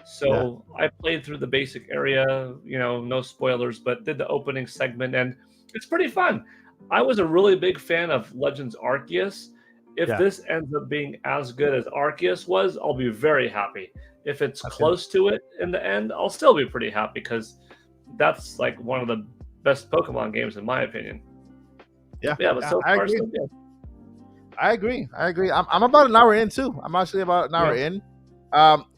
So I played through the basic area, no spoilers, but did the opening segment, and it's pretty fun. I was a really big fan of Legends Arceus. If this ends up being as good as Arceus was, I'll be very happy. If it's close to it in the end, I'll still be pretty happy because that's like one of the best Pokemon games in my opinion. But so far, so good. I agree. I'm about an hour in too. I'm actually about an hour in.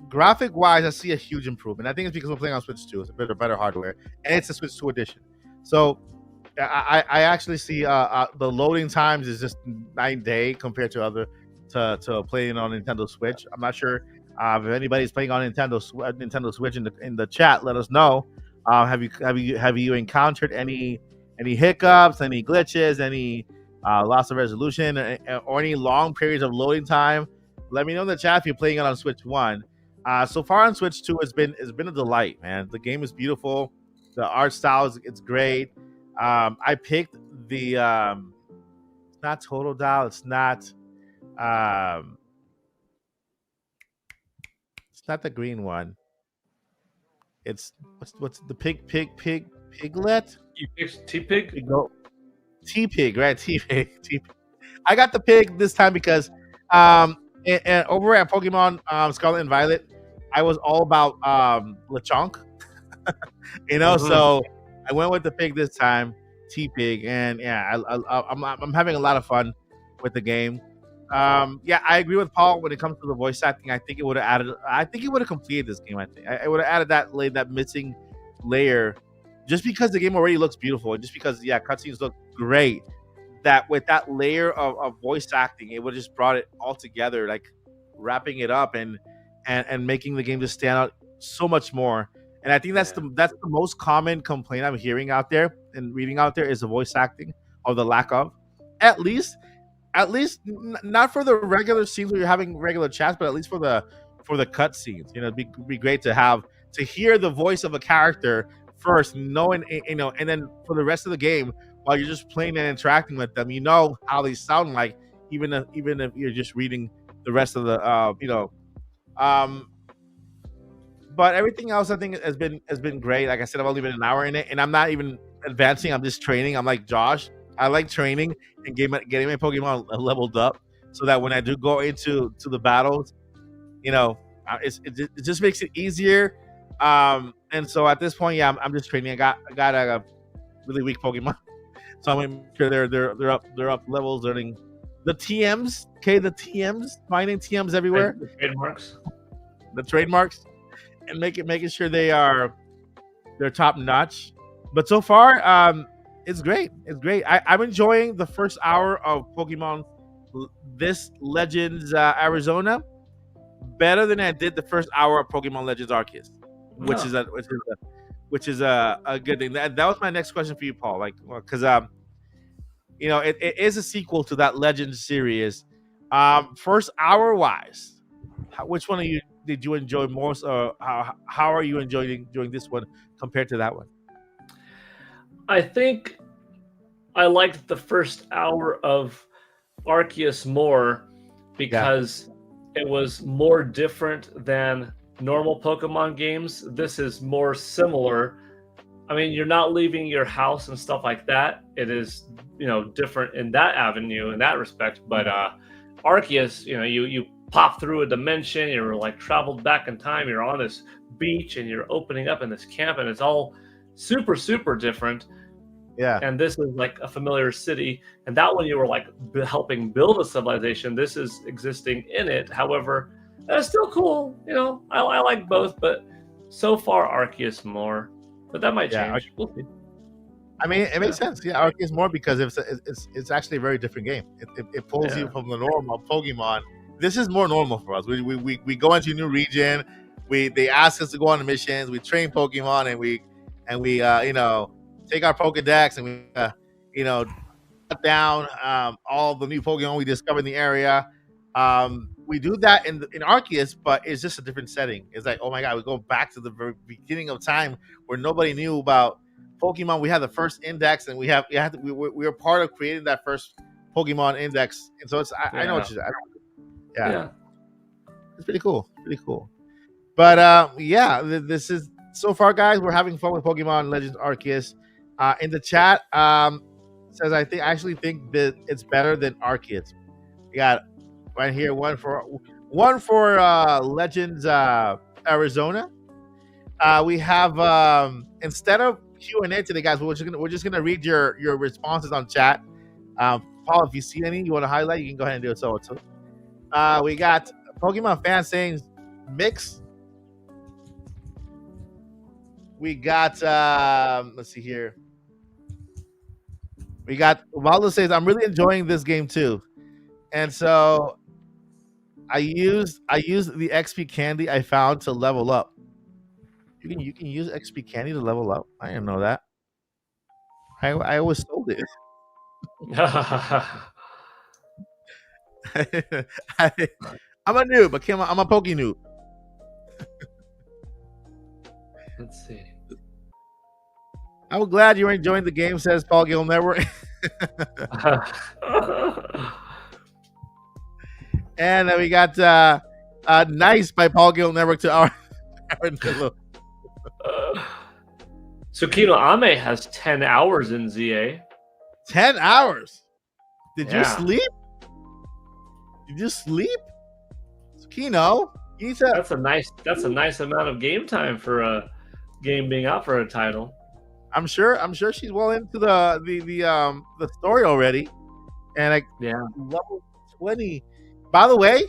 Graphic wise, I see a huge improvement. I think it's because we're playing on Switch 2. It's a bit of better hardware, and it's a Switch 2 edition. So I actually see the loading times is just night and day compared to playing on Nintendo Switch. I'm not sure if anybody's playing on Nintendo Switch in the chat. Let us know. Have you encountered any hiccups, any glitches, any loss of resolution, or any long periods of loading time? Let me know in the chat if you're playing it on Switch 1. So far on Switch 2, it's been a delight, man. The game is beautiful. The art style it's great. I picked the it's not Totodile. It's not not the green one. It's what's the piglet? You picked T-Pig? No, T-Pig, right? T-Pig. T-Pig. I got the pig this time because and over at Pokemon Scarlet and Violet, I was all about Lechonk, so I went with the pig this time, T-Pig, and yeah, I'm having a lot of fun with the game. Yeah, I agree with Paul when it comes to the voice acting. I think it would have added. I think it would have completed this game. I think I would have added that missing layer, just because the game already looks beautiful, and just because cutscenes look great. That with that layer of voice acting, it would have just brought it all together, like wrapping it up and making the game just stand out so much more. And I think that's the most common complaint I'm hearing out there and reading out there is the voice acting or the lack of. At least not for the regular scenes where you're having regular chats, but at least for the cut scenes. It'd be great to hear the voice of a character first, knowing and then for the rest of the game while you're just playing and interacting with them, how they sound like, even if you're just reading the rest of the but everything else I think has been great. Like I said, I've only been an hour in it, and I'm not even advancing. I'm just training. I'm like Josh. I like training and getting my Pokemon leveled up, so that when I do go into the battles, it just makes it easier. And so at this point, I'm just training. I got a really weak Pokemon, so I'm making sure they're up levels, learning the TMs. Okay, the TMs, finding TMs everywhere. The trademarks. The trademarks, and making sure they're top notch. But so far, it's great. It's great. I'm enjoying the first hour of Pokemon this Legends Arizona better than I did the first hour of Pokemon Legends Arceus, which is a good thing. That was my next question for you, Paul. Like, because it is a sequel to that Legends series. First hour wise, which one of you did you enjoy most, or how are you enjoying this one compared to that one? I think I liked the first hour of Arceus more because it was more different than normal Pokemon games. This is more similar. I mean, you're not leaving your house and stuff like that. It is, different in that avenue, in that respect. But Arceus, you pop through a dimension, you're like traveled back in time, you're on this beach and you're opening up in this camp, and it's all super, super different. Yeah. And this is like a familiar city. And that one you were like helping build a civilization. This is existing in it. However, that's still cool. I like both, but so far Arceus more. But that might change. We'll see. I mean, it makes sense. Yeah, Arceus more because it's actually a very different game. It pulls you from the normal Pokemon. This is more normal for us. We go into a new region. They ask us to go on the missions. We train Pokemon and we take our Pokedex and we cut down all the new Pokemon we discover in the area. We do that in Arceus, but it's just a different setting. It's like, oh my god, we go back to the very beginning of time where nobody knew about Pokemon. We had the first index, and we were part of creating that first Pokemon index. And so I know what you're saying. Yeah, it's pretty cool. Pretty cool. But this is so far, guys. We're having fun with Pokemon Legends Arceus. In the chat, says I actually think that it's better than Arceus. We got right here one for Legends Arizona. We have instead of Q&A today, guys, we're just gonna read your responses on chat. Paul, if you see any you want to highlight, you can go ahead and do it. So we got Pokemon fans saying mix. We got let's see here. We got Waldo says I'm really enjoying this game too, and so I used the XP candy I found to level up. You can use XP candy to level up. I didn't know that. I always sold it. I'm a noob. I'm a Poke noob. Let's see. I'm glad you're enjoying the game, says Paul Gill Network. And then we got Nice by Paul Gill Network to our Armadillo. Tsukino Ame has 10 hours in ZA. 10 hours. Did you Yeah. sleep? Did you sleep? Kino, That's a nice amount of game time for a game being out for a title. I'm sure she's well into the story already. And level 20. By the way,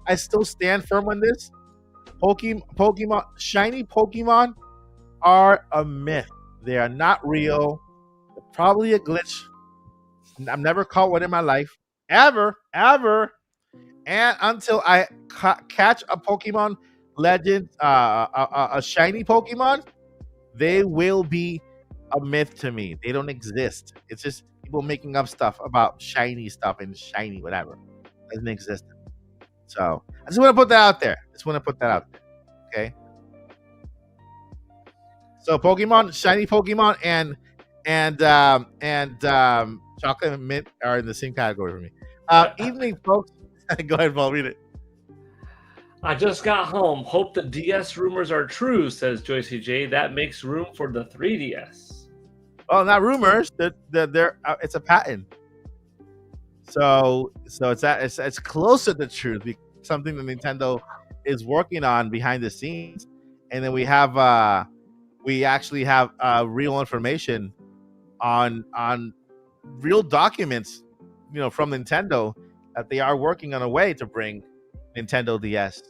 I still stand firm on this. Pokemon shiny Pokemon are a myth. They are not real. They're probably a glitch. I've never caught one in my life. Ever. And until I catch a Pokemon Legend, a shiny Pokemon, they will be a myth to me. They don't exist. It's just people making up stuff about shiny stuff and shiny whatever. It doesn't exist. So I just want to put that out there. Okay. So Pokemon, shiny Pokemon, and chocolate and mint are in the same category for me. Evening, folks. Go ahead, Paul. Read it. I just got home. Hope the DS rumors are true, says Joyce J. That makes room for the 3DS. Oh, not rumors. They're it's a patent. So it's closer to truth. Something that Nintendo is working on behind the scenes, and then we actually have real information on real documents, from Nintendo that they are working on a way to bring Nintendo DS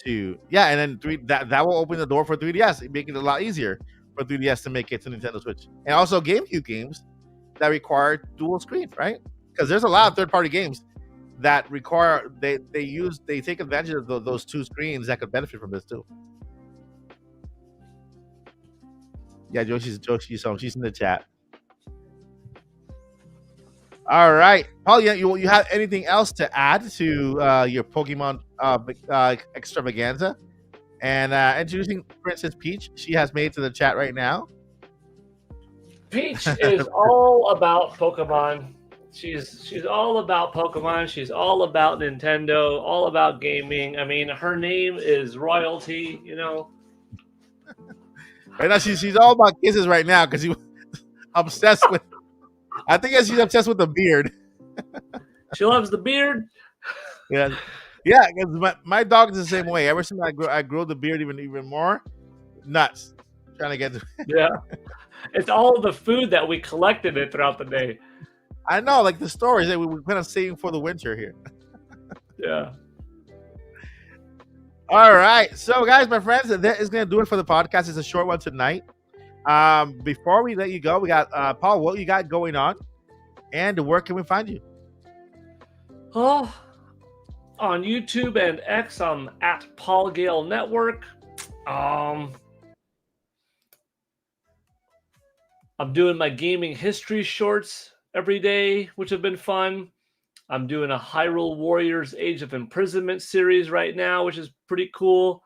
to and then that will open the door for 3DS, making it a lot easier for 3DS to make it to Nintendo Switch, and also GameCube games that require dual screens, right? Because there's a lot of third-party games that require they take advantage of those two screens that could benefit from this too. Yeah, Joshi, so she's in the chat. All right, Paul, you have anything else to add to your Pokemon extravaganza? And introducing Princess Peach, she has made to the chat right now. Peach is all about Pokemon. She's all about Pokemon. She's all about Nintendo, all about gaming. I mean, her name is royalty, Right now, she's all about kisses right now because she's obsessed with. I think she's obsessed with the beard. She loves the beard. Yeah, because my dog is the same way. Ever since I grow the beard even more, nuts. Trying to get to. Yeah, it's all the food that we collected it throughout the day. I know, like the stories that we were kind of saving for the winter here. Yeah. All right, so guys, my friends, that is going to do it for the podcast. It's a short one tonight. Before we let you go, we got Paul. What you got going on, and where can we find you? Oh, on YouTube and X, I'm at Paul Gale Network. I'm doing my gaming history shorts every day, which have been fun. I'm doing a Hyrule Warriors Age of Imprisonment series right now, which is pretty cool.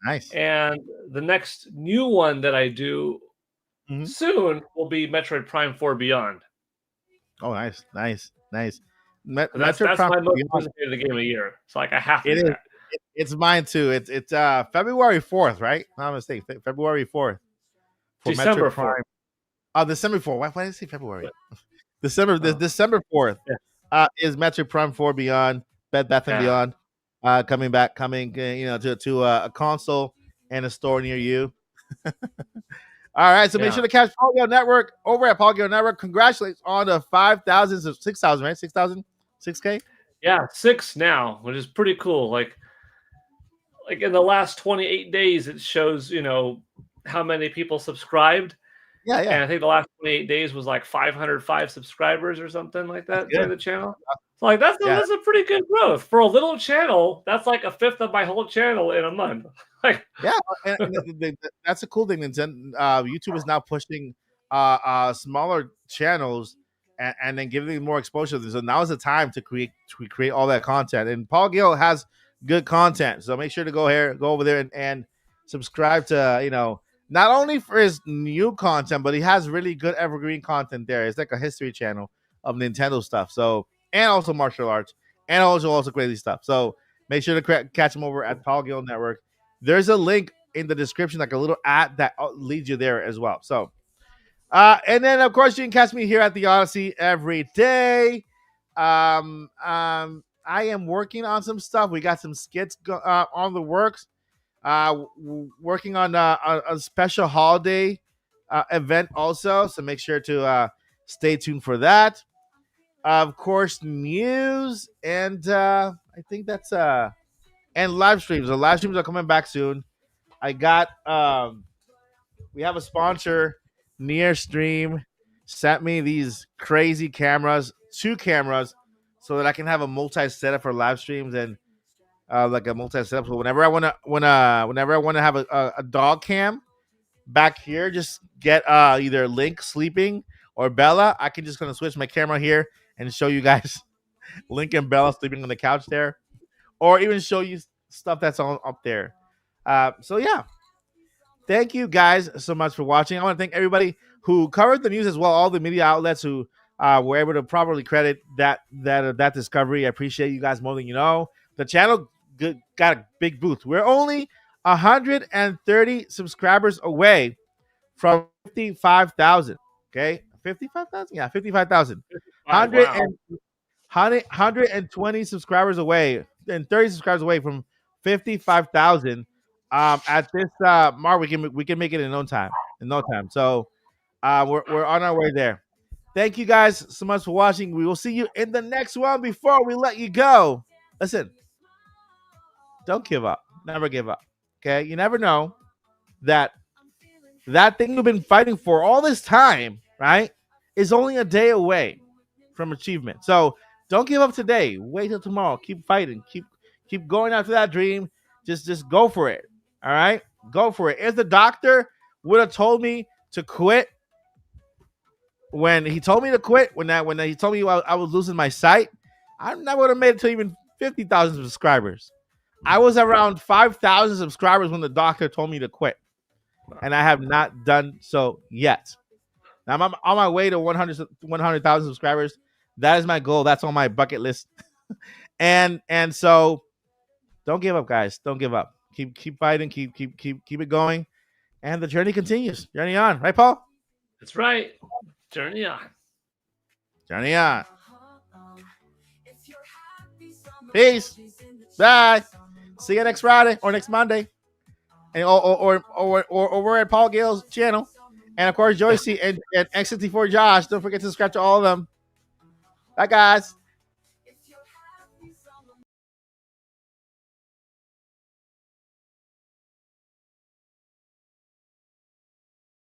Nice. And the next new one that I do soon will be Metroid Prime 4 Beyond. Oh, nice. That's my most anticipated game of the year. It's like I have to do that. It's mine too. It's February 4th, right? No mistake. February 4th. December 4th. Oh, December 4th. Why did I say February? December 4th is Metroid Prime 4 Beyond, Bed Bath & Beyond, coming to a console and a store near you. All right, so make sure to catch Paul Gale Network over at Paul Gale Network. Congratulations on the 5,000, 6,000, right? 6,000, 6K? Yeah, 6 now, which is pretty cool. Like in the last 28 days, it shows, how many people subscribed. Yeah. And I think the last 28 days was like 505 subscribers or something like that to the channel. So like that's a pretty good growth for a little channel. That's like a fifth of my whole channel in a month. Like and that's a cool thing. YouTube is now pushing smaller channels and then giving them more exposure. So now is the time to create all that content. And Paul Gale has good content, so make sure to go over there and subscribe to not only for his new content, but he has really good evergreen content there. It's like a history channel of Nintendo stuff. So, and also martial arts, and also crazy stuff. So make sure to catch them over at Paul Gill Network. There's a link in the description, like a little ad that leads you there as well. So, and then of course you can catch me here at the Odyssey every day. I am working on some stuff. We got some skits on the works. Working on a special holiday event also, so make sure to stay tuned for that. Of course, news and I think that's and live streams. The live streams are coming back soon. I got we have a sponsor, Near Stream, sent me these crazy cameras, 2 cameras, so that I can have a multi setup for live streams and like a multi setup. So whenever I want to have a dog cam back here, just get either Link sleeping or Bella. I can just gonna switch my camera here and show you guys Link and Bella sleeping on the couch there, or even show you stuff that's on up there. So yeah, thank you guys so much for watching. I want to thank everybody who covered the news as well, all the media outlets who were able to properly credit that discovery. I appreciate you guys more than you know. The channel got a big boost. We're only 130 subscribers away from 55,000. Okay, 55,000. Yeah, 55,000. 120 subscribers away and 30 subscribers away from 55,000. At this mark, we can make it in no time. So we're on our way there. Thank you guys so much for watching. We will see you in the next one. Before we let you go, listen, don't give up. Never give up. Okay, you never know that thing you've been fighting for all this time, right, is only a day away from achievement. So don't give up today. Wait till tomorrow. Keep fighting. Keep going after that dream. Just go for it. All right, go for it. If the doctor would have told me to quit when he told me to quit, when he told me I was losing my sight, I would have made it to even 50,000 subscribers. I was around 5,000 subscribers when the doctor told me to quit, and I have not done so yet. Now I'm on my way to 100,000 subscribers. That is my goal. That's on my bucket list. and so don't give up, guys. Don't give up. Keep fighting. Keep it going, and the journey continues. Journey on, right, Paul? That's right. Journey on. Journey on. Peace. Bye. See you next Friday or next Monday, and or we're at Paul Gale's channel, and of course Joycey and X64 Josh. Don't forget to subscribe to all of them. Bye, guys.